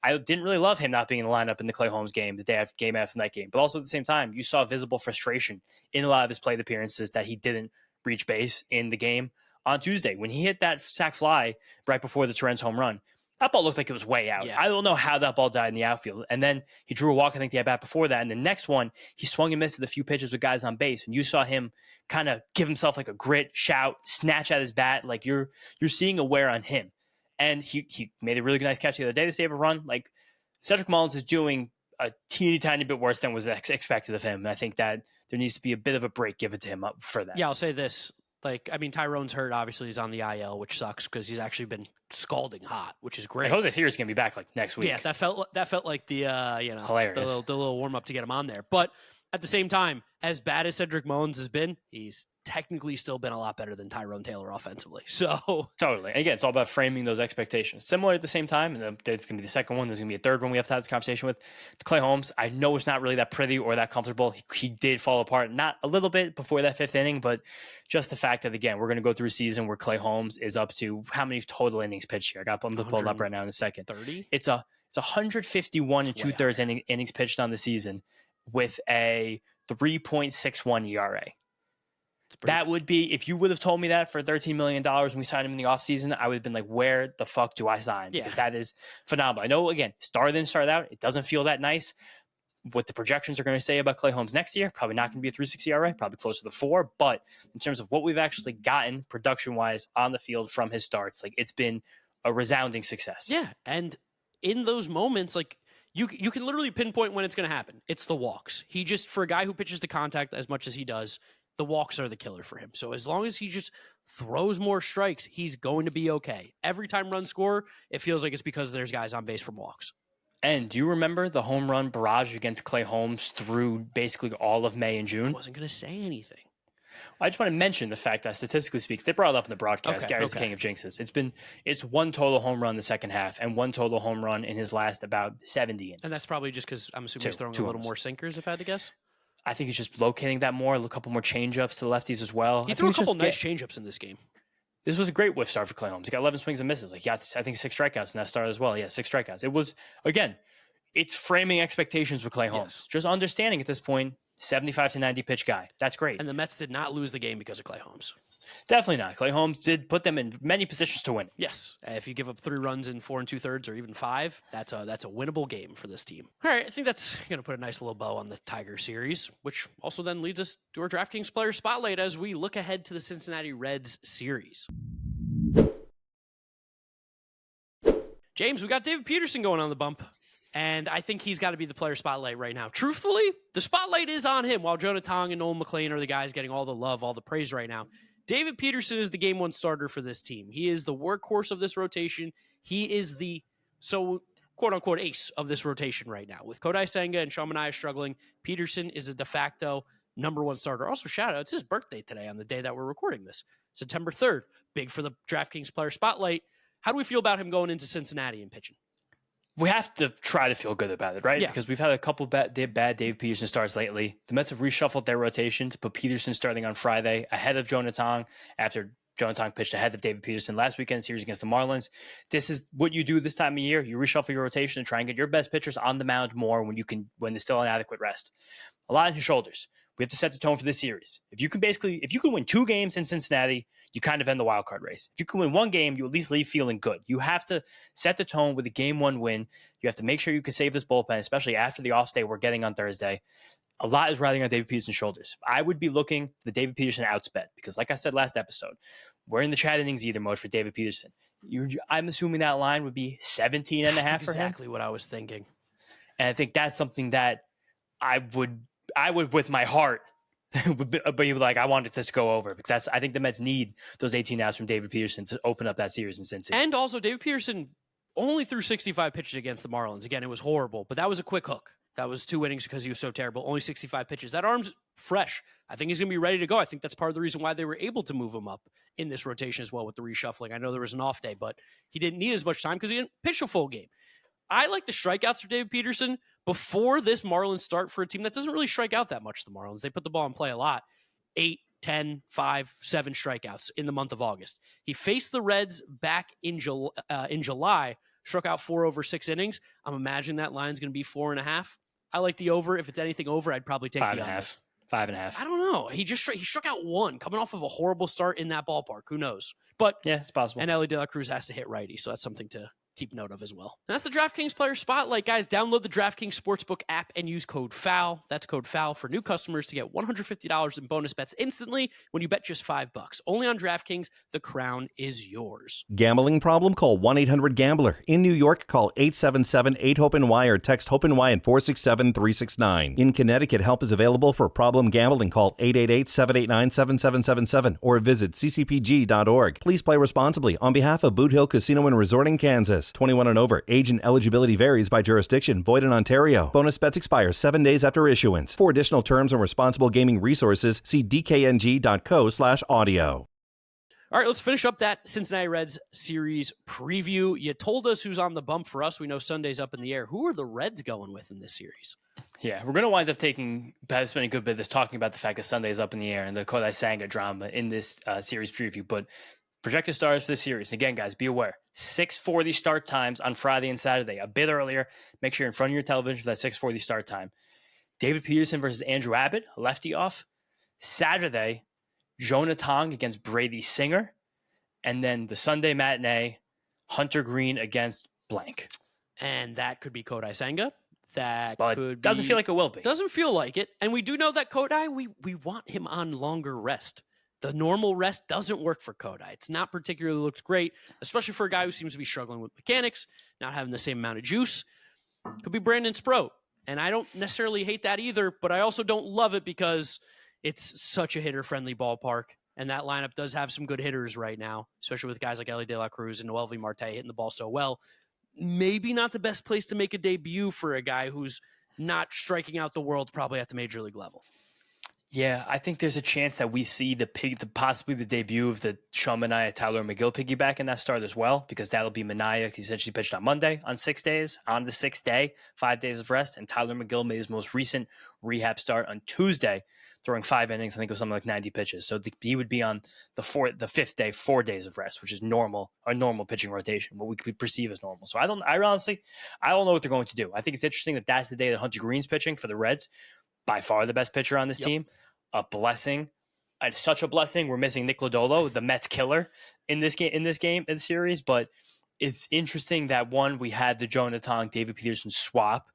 I didn't really love him not being in the lineup in the Clay Holmes game, game after that game. But also at the same time, you saw visible frustration in a lot of his plate appearances that he didn't reach base in the game on Tuesday. When he hit that sac fly right before the Torrens home run, that ball looked like it was way out. Yeah. I don't know how that ball died in the outfield. And then he drew a walk, I think, the at-bat before that. And the next one, he swung and missed at a few pitches with guys on base. And you saw him kind of give himself like a grit, shout, snatch at his bat. Like you're seeing a wear on him. And he made a really nice catch the other day to save a run. Like Cedric Mullins is doing a teeny tiny bit worse than was expected of him. And I think that there needs to be a bit of a break given to him for that. Yeah, I'll say this. Like, I mean, Tyrone's hurt. Obviously, he's on the IL, which sucks because he's actually been scalding hot, which is great. And Jose Sirius is going to be back like next week. Yeah, that felt like the hilarious. the little warm up to get him on there. But at the same time, as bad as Cedric Mullins has been, he's technically still been a lot better than Tyrone Taylor offensively. So totally. And again, it's all about framing those expectations. Similar at the same time, and there's going to be the second one. There's going to be a third one we have to have this conversation with. Clay Holmes, I know it's not really that pretty or that comfortable. He did fall apart, not a little bit before that 5th inning, but just the fact that, again, we're going to go through a season where Clay Holmes is up to how many total innings pitched here? I got them to pull it up right now in a second. 30? It's 151 and 2/3 innings pitched on the season. with a 3.61 ERA. That would be, if you would have told me that for $13 million when we signed him in the offseason, I would have been like, where the fuck do I sign? Because that is phenomenal. I know, again, started in, started out. It doesn't feel that nice. What the projections are going to say about Clay Holmes next year, probably not going to be a 3.60 ERA, probably closer to the 4. But in terms of what we've actually gotten production-wise on the field from his starts, like, it's been a resounding success. Yeah, and in those moments, like, you can literally pinpoint when it's going to happen. It's the walks. He just, for a guy who pitches to contact as much as he does, the walks are the killer for him. So as long as he just throws more strikes, he's going to be okay. Every time runs score, it feels like it's because there's guys on base from walks. And do you remember the home run barrage against Clay Holmes through basically all of May and June? I wasn't going to say anything. I just want to mention the fact that statistically speaks, they brought it up in the broadcast. Gary's the king of jinxes. It's one total home run in the second half and one total home run in his last about 70 innings. And that's probably just because I'm assuming he's throwing a little more sinkers, if I had to guess. I think he's just locating that more, a couple more changeups to the lefties as well. He threw a couple nice changeups in this game. This was a great whiff start for Clay Holmes. He got 11 swings and misses. Like, yeah, I think 6 strikeouts in that start as well. Yeah, 6 strikeouts. It was, again, it's framing expectations with Clay Holmes. Yes. Just understanding at this point, 75 to 90 pitch guy. That's great. And the Mets did not lose the game because of Clay Holmes. Definitely not. Clay Holmes did put them in many positions to win. Yes. If you give up 3 runs in 4 2/3 or even 5, that's a winnable game for this team. All right, I think that's going to put a nice little bow on the Tiger series, which also then leads us to our DraftKings player spotlight as we look ahead to the Cincinnati Reds series. James, we got David Peterson going on the bump. And I think he's got to be the player spotlight right now. Truthfully, the spotlight is on him while Jonah Tong and Nolan McLean are the guys getting all the love, all the praise right now. David Peterson is the game one starter for this team. He is the workhorse of this rotation. He is the, quote-unquote, ace of this rotation right now. With Kodai Senga and Sean Manaea struggling, Peterson is a de facto number one starter. Also, shout out, it's his birthday today on the day that we're recording this. September 3rd. Big for the DraftKings player spotlight. How do we feel about him going into Cincinnati and pitching? We have to try to feel good about it, right? Yeah. Because we've had a couple bad Dave Peterson starts lately. The Mets have reshuffled their rotation to put Peterson starting on Friday ahead of Jonah Tong after Jonah Tong pitched ahead of David Peterson last weekend series against the Marlins. This is what you do this time of year. You reshuffle your rotation and try and get your best pitchers on the mound more when there's still an adequate rest. A lot on his shoulders. We have to set the tone for this series. If you can win 2 games in Cincinnati, you kind of end the wild card race. If you can win 1 game, you at least leave feeling good. You have to set the tone with a game 1 win. You have to make sure you can save this bullpen, especially after the off day we're getting on Thursday. A lot is riding on David Peterson's shoulders. I would be looking for the David Peterson outs bet because, like I said last episode, we're in the Chad innings either mode for David Peterson. I'm assuming that line would be 17 and a half for him. That's exactly what I was thinking. And I think that's something that I would with my heart be like, I wanted this to go over because I think the Mets need those 18 outs from David Peterson to open up that series in Cincy. And also, David Peterson only threw 65 pitches against the Marlins. Again, it was horrible, but that was a quick hook. That was 2 innings because he was so terrible. Only 65 pitches. That arm's fresh. I think he's going to be ready to go. I think that's part of the reason why they were able to move him up in this rotation as well with the reshuffling. I know there was an off day, but he didn't need as much time because he didn't pitch a full game. I like the strikeouts for David Peterson before this Marlins start for a team that doesn't really strike out that much, the Marlins. They put the ball in play a lot. 8, 10, 5, 7 strikeouts in the month of August. He faced the Reds back in July, struck out 4 over 6 innings. I'm imagining that line's going to be 4.5. I like the over. If it's anything over, I'd probably take the under. 5.5. I don't know. He struck out 1 coming off of a horrible start in that ballpark. Who knows? But yeah, it's possible. And Ellie De La Cruz has to hit righty, so that's something to keep note of as well. And that's the DraftKings Player Spotlight, guys. Download the DraftKings Sportsbook app and use code FOUL. That's code FOUL for new customers to get $150 in bonus bets instantly when you bet just $5. Only on DraftKings. The crown is yours. Gambling problem? Call 1-800-GAMBLER. In New York, call 877-8-HOPE-NY or text HOPE-NY at 467-369. In Connecticut, help is available for problem gambling. Call 888-789-7777 or visit ccpg.org. Please play responsibly on behalf of Boot Hill Casino and Resort in Kansas. 21 and over. Age and eligibility varies by jurisdiction. Void in Ontario. Bonus bets expire 7 days after issuance. For additional terms and responsible gaming resources, see dkng.co/audio. All right, let's finish up that Cincinnati Reds series preview. You told us who's on the bump for us. We know Sunday's up in the air. Who are the Reds going with in this series? Yeah, we're going to wind up spending a good bit of this talking about the fact that Sunday's up in the air and the Kodai Senga drama in this series preview. But projected starters for the series. Again, guys, be aware. 6:40 start times on Friday and Saturday. A bit earlier. Make sure you're in front of your television for that 6:40 start time. David Peterson versus Andrew Abbott, lefty off. Saturday, Jonah Tong against Brady Singer. And then the Sunday matinee, Hunter Green against blank. And that could be Kodai Senga. That But could doesn't be, feel like it will be. Doesn't feel like it. And we do know that Kodai, we want him on longer rest. The normal rest doesn't work for Kodai. It's not particularly looked great, especially for a guy who seems to be struggling with mechanics, not having the same amount of juice. Could be Brandon Sproat. And I don't necessarily hate that either, but I also don't love it because it's such a hitter-friendly ballpark. And that lineup does have some good hitters right now, especially with guys like Ellie De La Cruz and Noelvi Marte hitting the ball so well. Maybe not the best place to make a debut for a guy who's not striking out the world probably at the major league level. Yeah, I think there's a chance that we see possibly the debut of the Sean Manaea, Tyler McGill piggyback in that start as well, because that'll be Manaea. He essentially pitched on Monday on 6 days, on the 6th day, 5 days of rest, and Tyler McGill made his most recent rehab start on Tuesday, throwing 5 innings. I think it was something like 90 pitches. So he would be on the 5th day, 4 days of rest, which is normal, a normal pitching rotation, what we could perceive as normal. So I honestly don't know what they're going to do. I think it's interesting that that's the day that Hunter Green's pitching for the Reds, by far the best pitcher on this team. A blessing. It's such a blessing. We're missing Nick Lodolo, the Mets killer in this series. But it's interesting that we had the Jonah Tong, David Peterson swap.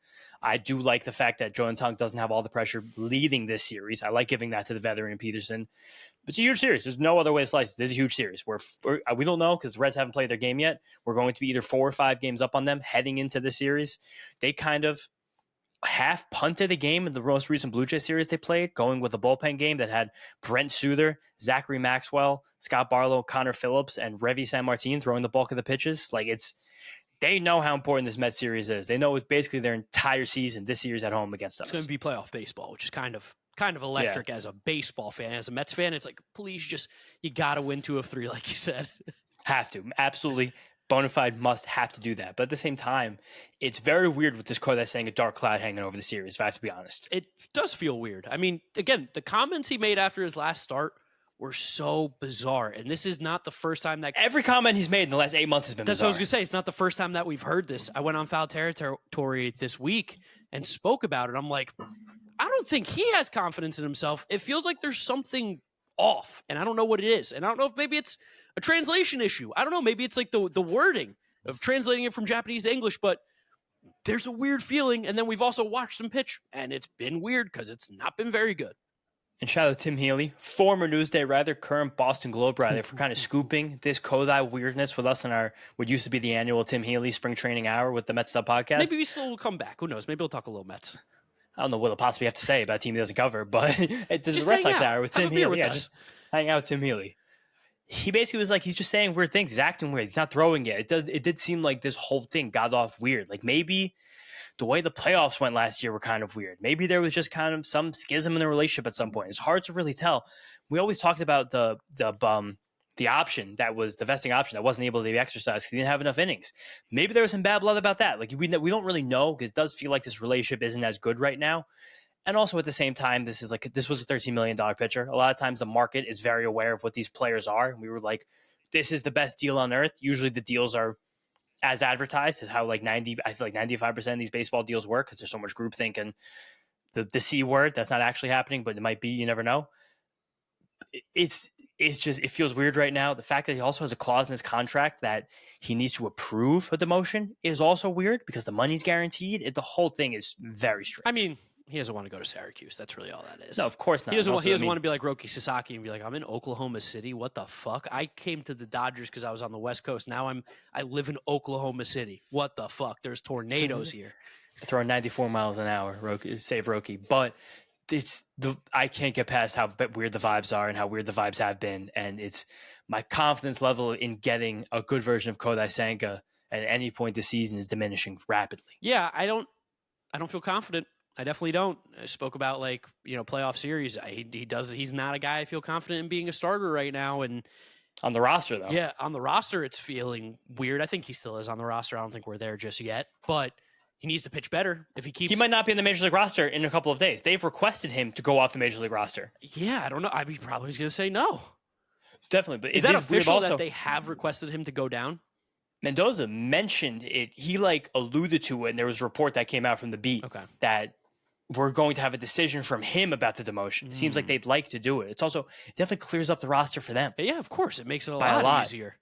I do like the fact that Jonah Tong doesn't have all the pressure leading this series. I like giving that to the veteran Peterson. But it's a huge series. There's no other way to slice it. This is a huge series. We don't know because the Reds haven't played their game yet. We're going to be either 4 or 5 games up on them heading into this series. They kind of half punted a game in the most recent Blue Jay series they played, going with a bullpen game that had Brent Souther, Zachary Maxwell, Scott Barlow, Connor Phillips, and Revy San Martin throwing the bulk of the pitches. They know how important this Mets series is. They know it's basically their entire season, this series at home against us. It's going to be playoff baseball, which is kind of electric as a baseball fan. As a Mets fan, it's like, please you got to win 2 of 3, like you said. Have to. Absolutely. Bonafide must have to do that. But at the same time, it's very weird with this Kodai Senga dark cloud hanging over the series, if I have to be honest. It does feel weird. I mean, again, the comments he made after his last start were so bizarre. And this is not the first time that... Every comment he's made in the last 8 months has been bizarre. That's what I was going to say. It's not the first time that we've heard this. I went on Foul Territory this week and spoke about it. I'm like, I don't think he has confidence in himself. It feels like there's something off, and I don't know what it is. And I don't know if maybe it's a translation issue. I don't know. Maybe it's like the wording of translating it from Japanese to English, but there's a weird feeling. And then we've also watched him pitch, and it's been weird because it's not been very good. And shout out to Tim Healy, former Newsday writer, current Boston Globe writer, for kind of scooping this Kodai weirdness with us in our what used to be the annual Tim Healy spring training hour with the Mets'd podcast. Maybe we still will come back. Who knows? Maybe we'll talk a little Mets. I don't know what he'll possibly have to say about a team he doesn't cover, but the Red Sox hour with Tim Healy. Just hang out with Tim Healy. He basically was like, he's just saying weird things. He's acting weird. He's not throwing it. It did seem like this whole thing got off weird. Like maybe the way the playoffs went last year were kind of weird. Maybe there was just kind of some schism in the relationship at some point. It's hard to really tell. We always talked about the option that was the vesting option that wasn't able to be exercised because he didn't have enough innings. Maybe there was some bad blood about that. Like we don't really know because it does feel like this relationship isn't as good right now. And also at the same time, this was a $13 million pitcher. A lot of times the market is very aware of what these players are. And we were like, this is the best deal on earth. Usually the deals are as advertised, is how I feel like 95% of these baseball deals work because there's so much groupthink and the C word that's not actually happening, but it might be, you never know. It feels weird right now. The fact that he also has a clause in his contract that he needs to approve a demotion is also weird because the money's guaranteed. The whole thing is very strange. I mean, he doesn't want to go to Syracuse. That's really all that is. No, of course not. He doesn't want to be like Roki Sasaki and be like, I'm in Oklahoma City. What the fuck? I came to the Dodgers because I was on the West Coast. Now I live in Oklahoma City. What the fuck? There's tornadoes here. Throwing 94 miles an hour, save Roki. But I can't get past how weird the vibes are and how weird the vibes have been. And it's my confidence level in getting a good version of Kodai Senga at any point this season is diminishing rapidly. Yeah, I don't feel confident. I definitely don't. I spoke about playoff series. He's not a guy I feel confident in being a starter right now. And on the roster though. Yeah, on the roster, it's feeling weird. I think he still is on the roster. I don't think we're there just yet, but he needs to pitch better. If he keeps, he might not be in the major league roster in a couple of days. They've requested him to go off the major league roster. Yeah, I don't know. He probably is going to say no. Definitely, but is that official that they have requested him to go down? Mendoza mentioned it. He alluded to it, and there was a report that came out from the beat that we're going to have a decision from him about the demotion. It seems like they'd like to do it. It definitely clears up the roster for them. Yeah, of course. It makes it a By a lot lot. easier.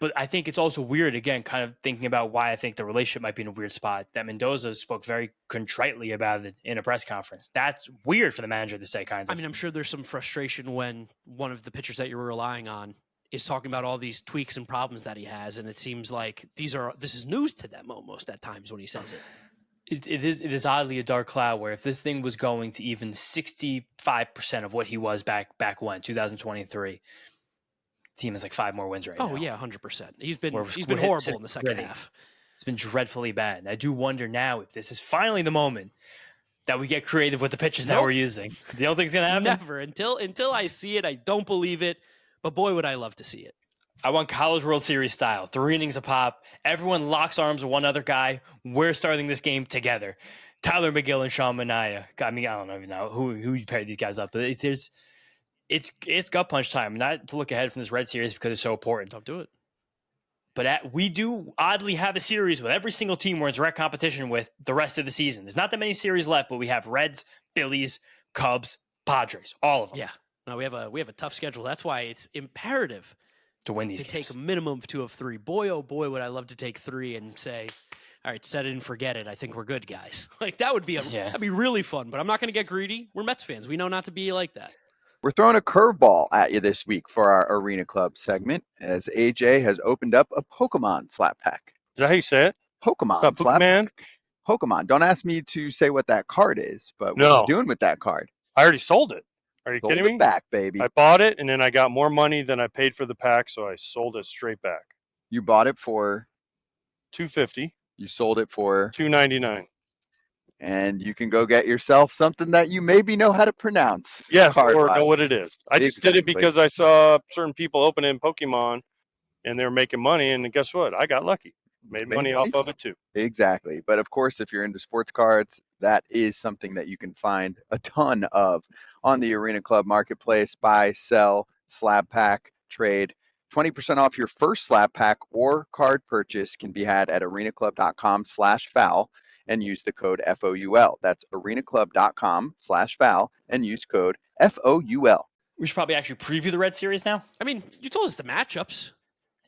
But I think it's also weird, again, kind of thinking about why I think the relationship might be in a weird spot, that Mendoza spoke very contritely about it in a press conference. That's weird for the manager to say, kind of. I mean, I'm sure there's some frustration when one of the pitchers that you're relying on is talking about all these tweaks and problems that he has, and it seems like this is news to them almost at times when he says it. It is oddly a dark cloud where if this thing was going to even 65% of what he was back when, 2023, team has like 5 more wins right now. Oh, yeah, 100%. He's been horrible in the second half. It's been dreadfully bad. And I do wonder now if this is finally the moment that we get creative with the pitches that we're using. You don't think it's going to happen? Never. Until I see it, I don't believe it. But boy, would I love to see it. I want College World Series style. 3 innings a pop. Everyone locks arms with one other guy. We're starting this game together. Tyler McGill and Sean Manaea. I mean, I don't even know who you paired these guys up, but it's gut punch time. Not to look ahead from this Red Series because it's so important. Don't do it. But we do oddly have a series with every single team we're in direct competition with the rest of the season. There's not that many series left, but we have Reds, Phillies, Cubs, Padres, all of them. Yeah. No, we have a tough schedule. That's why it's imperative to win these games. Take a minimum of 2 of 3. Boy, oh boy, would I love to take 3 and say, all right, set it and forget it. I think we're good, guys. Like that would be that'd be really fun. But I'm not going to get greedy. We're Mets fans. We know not to be like that. We're throwing a curveball at you this week for our Arena Club segment, as AJ has opened up a Pokemon slap pack. Is that how you say it? Pokemon slap pack. Pokemon. Don't ask me to say what that card is, but what are you doing with that card? I already sold it. Are you kidding me? Back, baby. I bought it, and then I got more money than I paid for the pack, so I sold it straight back. You bought it for $250. You sold it for $299. And you can go get yourself something that you maybe know how to pronounce. Yes, or know what it is. I just did it because I saw certain people opening Pokemon, and they were making money, and guess what? I got lucky. Made money off of it too. Exactly. But of course, if you're into sports cards, that is something that you can find a ton of on the Arena Club Marketplace. Buy, sell, slab pack, trade. 20% off your first slab pack or card purchase can be had at arenaclub.com/foul and use the code FOUL. That's arenaclub.com/foul and use code FOUL. We should probably actually preview the Red Series now. I mean, you told us the matchups.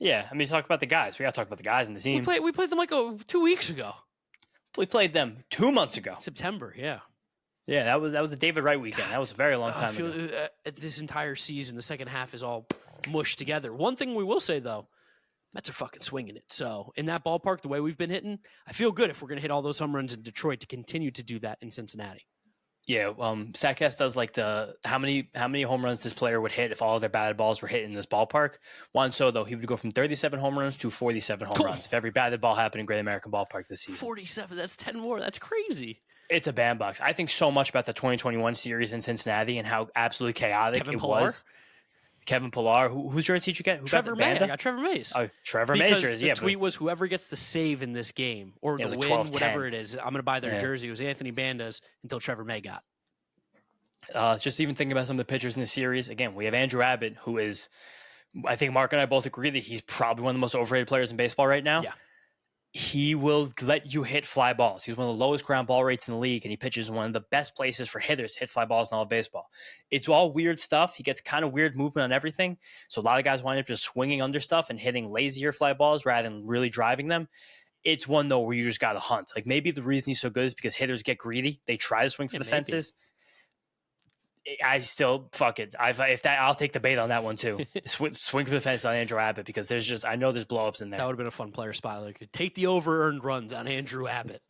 Yeah, I mean, talk about the guys. We got to talk about the guys in the team. We played them like 2 weeks ago. We played them 2 months ago. September, yeah. Yeah, that was the David Wright weekend. That was a very long time ago. This entire season, the second half is all mushed together. One thing we will say, though, Mets are fucking swinging it. So in that ballpark, the way we've been hitting, I feel good if we're going to hit all those home runs in Detroit to continue to do that in Cincinnati. Yeah, Statcast does like the how many home runs this player would hit if all of their batted balls were hit in this ballpark. Juan Soto, he would go from 37 home runs to 47 home runs if every batted ball happened in Great American Ballpark this season. 47, that's 10 more. That's crazy. It's a bandbox. I think so much about the 2021 series in Cincinnati and how absolutely chaotic was. Kevin Pillar. Whose jersey did you get? Trevor May. I got Trevor May's. Oh, Trevor May's jersey. The tweet was whoever gets the save in this game or the win, whatever it is, I'm going to buy their jersey. It was Anthony Banda's until Trevor May got. Just even thinking about some of the pitchers in the series. Again, we have Andrew Abbott, who is, I think Mark and I both agree that he's probably one of the most overrated players in baseball right now. Yeah. He will let you hit fly balls. He's one of the lowest ground ball rates in the league, and he pitches one of the best places for hitters to hit fly balls in all of baseball. It's all weird stuff. He gets kind of weird movement on everything. So a lot of guys wind up just swinging under stuff and hitting lazier fly balls rather than really driving them. It's one, though, where you just got to hunt. Like maybe the reason he's so good is because hitters get greedy. They try to swing for the fences. I still fuck it. I'll take the bait on that one too. Swing for the fence on Andrew Abbott because I know there's blowups in there. That would have been a fun player spotlight. Could take the over earned runs on Andrew Abbott.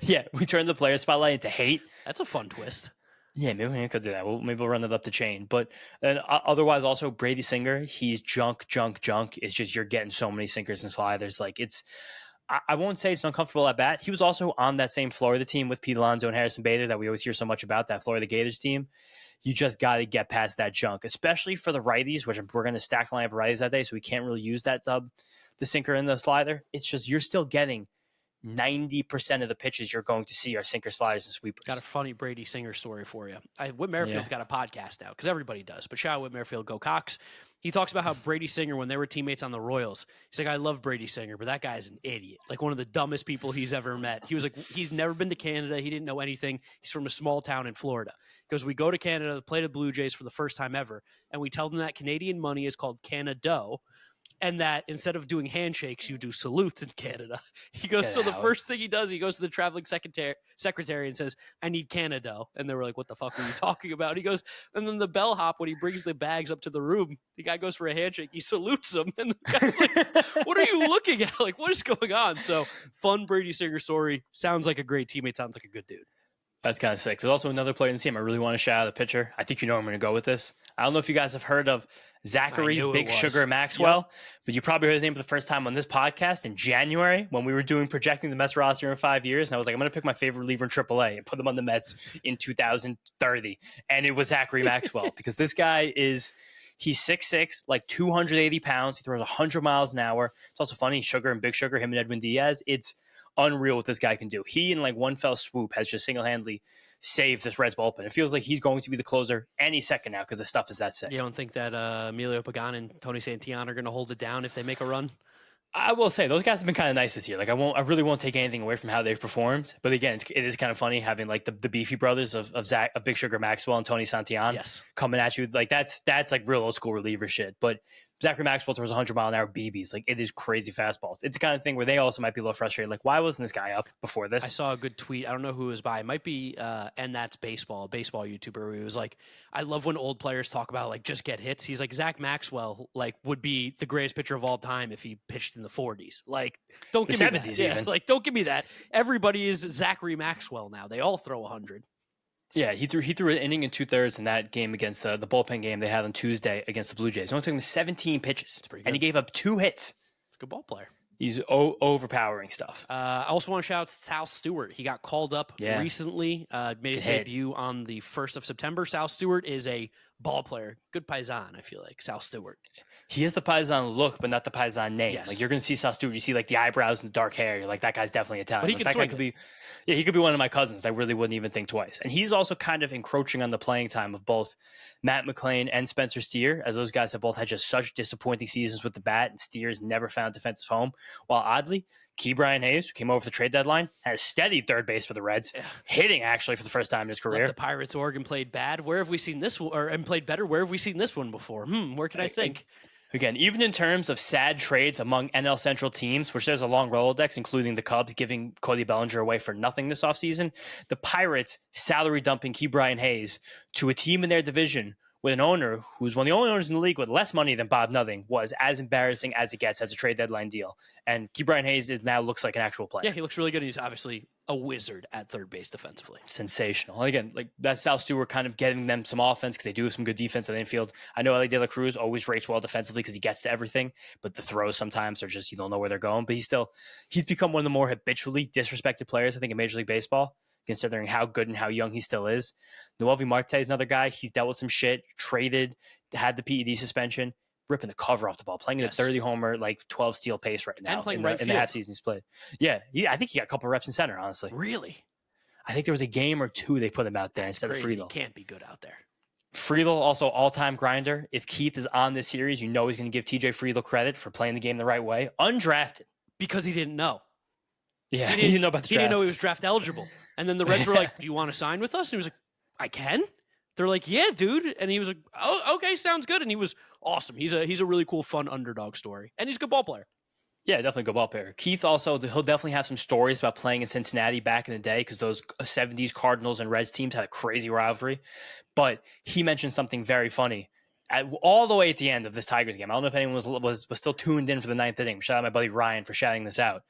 Yeah, we turned the player spotlight into hate. That's a fun twist. Yeah, maybe we could do that. Maybe we'll run it up the chain. But then otherwise, also Brady Singer, he's junk. It's just you're getting so many sinkers and sliders. Like I won't say it's uncomfortable at bat. He was also on that same Florida team with Pete Alonso and Harrison Bader that we always hear so much about, that Florida Gators team. You just got to get past that junk, especially for the righties, which we're going to stack lineup righties that day, so we can't really use that the sinker and the slider. It's just you're still getting 90% of the pitches you're going to see are sinker, sliders, and sweepers. Got a funny Brady Singer story for you. Whit Merrifield's got a podcast out because everybody does. But shout out Whit Merrifield, go Cox. He talks about how Brady Singer, when they were teammates on the Royals, he's like, I love Brady Singer, but that guy's an idiot. Like one of the dumbest people he's ever met. He was like, he's never been to Canada. He didn't know anything. He's from a small town in Florida. Because we go to Canada to play the Blue Jays for the first time ever, and we tell them that Canadian money is called Canada, and that instead of doing handshakes, you do salutes in Canada. He goes, so the first thing he does, he goes to the traveling secretary and says, I need Canada. And they were like, what the fuck are you talking about? He goes, and then the bellhop, when he brings the bags up to the room, the guy goes for a handshake. He salutes him. And the guy's like, what are you looking at? Like, what is going on? So fun Brady Singer story. Sounds like a great teammate. Sounds like a good dude. That's kind of sick. There's also another player in the team. I really want to shout out the pitcher. I think you know I'm going to go with this. I don't know if you guys have heard of Zachary Big Sugar Maxwell, but you probably heard his name for the first time on this podcast in January when we were doing projecting the Mets roster in 5 years. And I was like, I'm going to pick my favorite reliever in AAA and put them on the Mets in 2030. And it was Zachary Maxwell because this guy he's 6'6", like 280 pounds. He throws 100 miles an hour. It's also funny, Sugar and Big Sugar, him and Edwin Diaz. It's unreal what this guy can do. He, in like one fell swoop, has just single-handedly saved this Reds bullpen. It feels like he's going to be the closer any second now because the stuff is that sick. You don't think that Emilio Pagan and Tony Santillan are going to hold it down if they make a run? I will say those guys have been kind of nice this year. Like I really won't take anything away from how they've performed. But again, it is kind of funny having like the beefy brothers of Big Sugar Maxwell and Tony Santillan coming at you. Like that's like real old school reliever shit. But Zachary Maxwell throws 100-mile-an-hour BBs. Like, it is crazy fastballs. It's the kind of thing where they also might be a little frustrated. Like, why wasn't this guy up before this? I saw a good tweet. I don't know who it was by. It might be, and that's baseball, a baseball YouTuber, where he was like, I love when old players talk about, like, just get hits. He's like, Zach Maxwell, like, would be the greatest pitcher of all time if he pitched in the 40s. Like, don't give me that. 70s Yeah, even. like, don't give me that. Everybody is Zachary Maxwell now. They all throw 100. Yeah, he threw an inning and 2/3 in that game against the bullpen game they had on Tuesday against the Blue Jays. It only took him 17 pitches, and he gave up 2 hits. He's a good ball player. He's overpowering stuff. I also want to shout out Sal Stewart. He got called up recently, made his debut on the 1st of September. Sal Stewart is a ball player. Good paisan, I feel like, Sal Stewart. He has the paisan look, but not the paisan name. Yes. Like, you're going to see Sal Stewart. You see, like, the eyebrows and the dark hair. You're like, that guy's definitely Italian. But he like, can that swing guy could be... Yeah, he could be one of my cousins. I really wouldn't even think twice. And he's also kind of encroaching on the playing time of both Matt McLean and Spencer Steer, as those guys have both had just such disappointing seasons with the bat, and Steer's never found a defensive home. While oddly, Brian Hayes, who came over for the trade deadline, has steadied third base for the Reds, hitting actually for the first time in his career. Left the Pirates, Oregon played bad. Where have we seen this one? And played better. Where have we seen this one before? Where can I think? Again, even in terms of sad trades among NL Central teams, which there's a long Rolodex, including the Cubs giving Cody Bellinger away for nothing this offseason, the Pirates salary dumping Brian Hayes to a team in their division with an owner who's one of the only owners in the league with less money than Bob Nothing was as embarrassing as it gets as a trade deadline deal. And Brian Hayes now looks like an actual player. Yeah, he looks really good. He's obviously a wizard at third base defensively. Sensational. And again, like that's Sal Stewart kind of getting them some offense because they do have some good defense at the infield. I know Ellie De La Cruz always rates well defensively because he gets to everything, but the throws sometimes are just, you don't know where they're going. But he's become one of the more habitually disrespected players, I think, in Major League Baseball, considering how good and how young he still is. Noelvi Marte is another guy. He's dealt with some shit, traded, had the PED suspension, ripping the cover off the ball, playing at a 30 homer, like 12 steal pace right now. And playing in the half season he's played. Yeah, I think he got a couple reps in center, honestly. Really? I think there was a game or two they put him out there instead crazy. of Friedel. He can't be good out there. Friedel, also all-time grinder. If Keith is on this series, you know he's going to give TJ Friedel credit for playing the game the right way. Undrafted. Because he didn't know. Yeah, he didn't know about the draft. He didn't know he was draft eligible. And then the Reds were like, do you want to sign with us? And he was like, I can? They're like, yeah, dude. And he was like, oh, okay, sounds good. And he was awesome. He's a really cool, fun underdog story. And he's a good ball player. Yeah, definitely a good ball player. Keith also, he'll definitely have some stories about playing in Cincinnati back in the day because those 70s Cardinals and Reds teams had a crazy rivalry. But he mentioned something very funny. All the way at the end of this Tigers game, I don't know if anyone was still tuned in for the 9th inning. Shout out my buddy Ryan for shouting this out.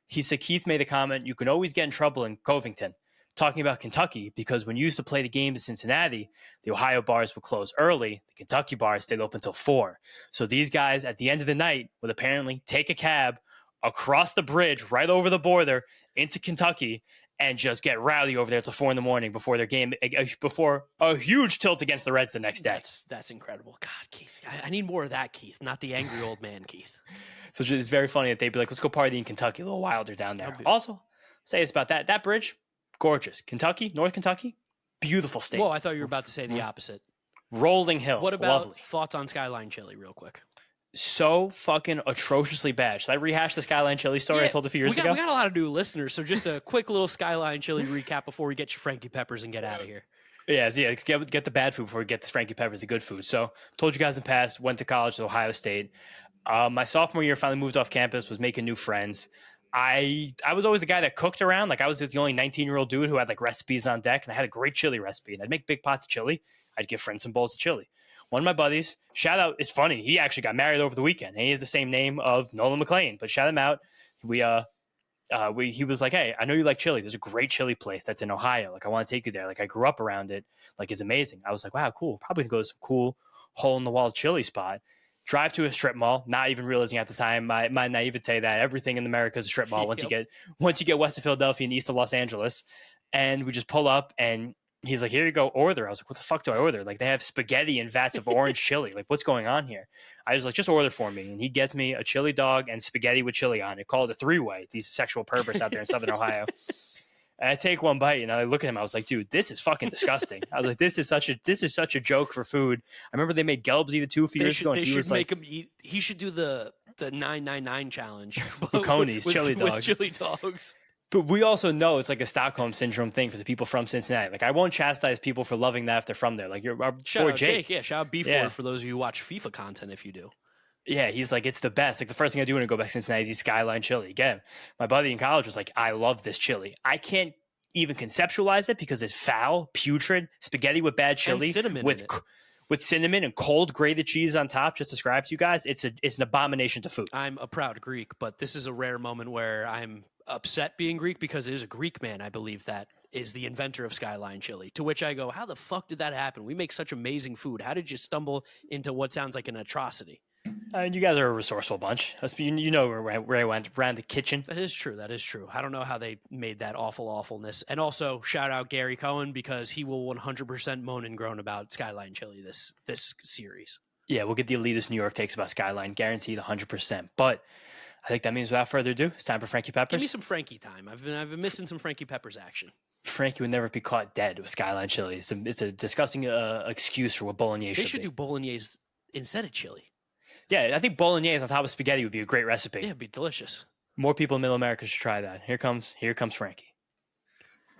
He said Keith made a comment, you can always get in trouble in Covington, talking about Kentucky, because when you used to play the games in Cincinnati, the Ohio bars would close early. The Kentucky bars stayed open until 4. So these guys at the end of the night would apparently take a cab across the bridge right over the border into Kentucky and just get rowdy over there till 4 a.m. before their game, before a huge tilt against the Reds the next day. That's incredible. God, Keith, I need more of that, Keith, not the angry old man, Keith. So it's very funny that they'd be like, let's go party in Kentucky, a little wilder down there. Also, say it's about that. That bridge, gorgeous. Kentucky, North Kentucky, beautiful state. Whoa, I thought you were about to say the opposite. Rolling hills. What about lovely. thoughts on Skyline Chili real quick? So fucking atrociously bad. Should I rehash the Skyline Chili story I told a few years ago? We got a lot of new listeners, so just a quick little Skyline Chili recap before we get you Frankie Peppers and get out of here. Yeah, get the bad food before we get to Frankie Peppers, the good food. So, told you guys in the past, went to college at Ohio State. My sophomore year, finally moved off campus, was making new friends. I was always the guy that cooked around. Like, I was the only 19-year-old dude who had, like, recipes on deck, and I had a great chili recipe. And I'd make big pots of chili. I'd give friends some bowls of chili. One of my buddies, shout out, it's funny, he actually got married over the weekend. And he has the same name of Nolan McLean, but shout him out. He was like, hey, I know you like chili. There's a great chili place that's in Ohio. Like, I want to take you there. Like, I grew up around it. Like, it's amazing. I was like, wow, cool. Probably go to some cool hole-in-the-wall chili spot. Drive to a strip mall, not even realizing at the time my naivete that everything in America is a strip mall once you get west of Philadelphia and east of Los Angeles. And we just pull up and he's like, here you go, order. I was like, what the fuck do I order? Like, they have spaghetti and vats of orange chili. Like, what's going on here? I was like, just order for me. And he gets me a chili dog and spaghetti with chili on it. Called it a three-way. These sexual perverts out there in Southern Ohio. And I take one bite and I look at him. I was like, dude, this is fucking disgusting. I was like, this is such a joke for food. I remember they made Gelbs eat it too a few years ago. They should make him eat. He should do the 999 challenge. Coney's chili dogs. With chili dogs. But we also know it's like a Stockholm syndrome thing for the people from Cincinnati. Like, I won't chastise people for loving that if they're from there. Like, our shout boy out Jake. Yeah, shout out B4 for those of you who watch FIFA content if you do. Yeah, he's like, it's the best. Like, the first thing I do when I go back to Cincinnati is eat Skyline chili. Again, my buddy in college was like, I love this chili. I can't even conceptualize it because it's foul, putrid, spaghetti with bad chili. And cinnamon with cinnamon and cold grated cheese on top, just described to you guys. It's an abomination to food. I'm a proud Greek, but this is a rare moment where I'm upset being Greek because it is a Greek man, I believe, that is the inventor of Skyline Chili. To which I go, how the fuck did that happen? We make such amazing food. How did you stumble into what sounds like an atrocity? You guys are a resourceful bunch. You know where I went, around the kitchen. That is true. I don't know how they made that awfulness. And also, shout out Gary Cohen because he will 100% moan and groan about Skyline Chili this series. Yeah, we'll get the elitist New York takes about Skyline, guaranteed 100%. But I think that means without further ado, it's time for Frankie Peppers. Give me some Frankie time. I've been missing some Frankie Peppers action. Frankie would never be caught dead with Skyline Chili. It's a disgusting excuse for what bolognese should be. They should do bolognese instead of chili. Yeah, I think bolognese on top of spaghetti would be a great recipe. Yeah, it'd be delicious. More people in Middle America should try that. Here comes Frankie.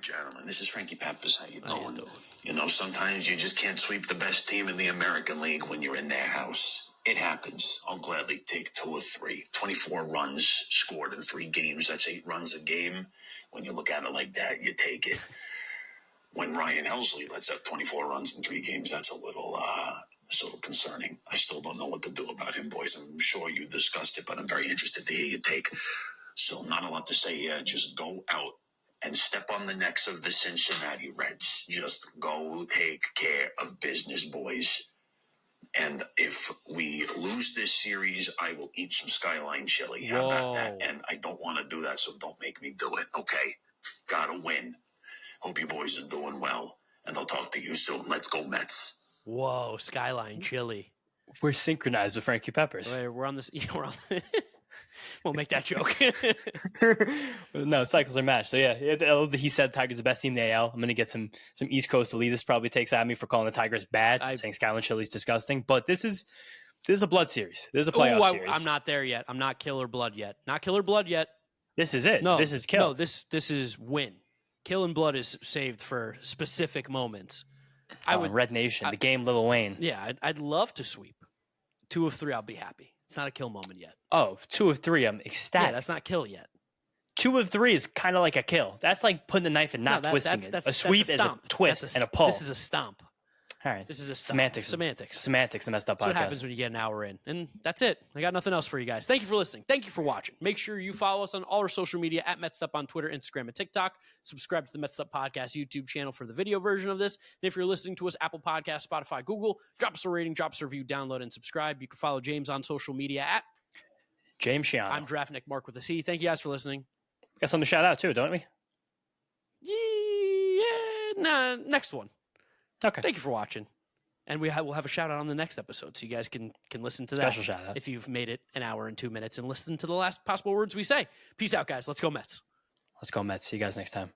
Gentlemen, this is Frankie Peppers. How you doing? You know, sometimes you just can't sweep the best team in the American League when you're in their house. It happens. I'll gladly take 2 or 3. 24 runs scored in 3 games. That's 8 runs a game. When you look at it like that, you take it. When Ryan Helsley lets up 24 runs in 3 games, that's a little concerning. I still don't know what to do about him, boys. I'm sure you discussed it, but I'm very interested to hear your take. So not a lot to say here. Just go out and step on the necks of the Cincinnati Reds. Just go take care of business, boys. And if we lose this series, I will eat some Skyline chili. How about that? And I don't want to do that, so don't make me do it, okay? Gotta win. Hope you boys are doing well, and I'll talk to you soon. Let's go, Mets. Whoa, Skyline chili. We're synchronized with Frankie Peppers. We're on this. We'll make that joke. No, cycles are matched. So yeah, he said Tigers the best team in the AL. I'm gonna get some East Coast elitists probably takes at me for calling the Tigers bad, saying Skyline chili is disgusting. But this is a blood series. This is a playoff series. I'm not there yet. I'm not killer blood yet. Not killer blood yet. This is it. No, this is kill. No, this is win. Kill and blood is saved for specific moments. Red Nation, the game, Lil Wayne. Yeah, I'd love to sweep. 2 of 3, I'll be happy. It's not a kill moment yet. Oh, 2 of 3, I'm ecstatic. Yeah, that's not kill yet. 2 of 3 is kind of like a kill. That's like putting the knife and not twisting it. A sweep is a twist and a pull. This is a stomp. All right. This is a stomp. Semantics. The messed up podcast. That's what happens when you get an hour in. And that's it. I got nothing else for you guys. Thank you for listening. Thank you for watching. Make sure you follow us on all our social media at Mets'd on Twitter, Instagram, and TikTok. Subscribe to the Mets'd Podcast YouTube channel for the video version of this. And if you're listening to us, Apple Podcasts, Spotify, Google, drop us a rating, drop us a review, download, and subscribe. You can follow James on social media at James Shiano. I'm Draftnik Mark with a C. Thank you guys for listening. Got something to shout out too, don't we? Yeah, next one. Okay. Thank you for watching. And we'll have a shout out on the next episode, so you guys can listen to Special that shout out. if you've made it an hour and 2 minutes and listen to the last possible words we say. Peace out, guys. Let's go Mets. Let's go Mets. See you guys next time.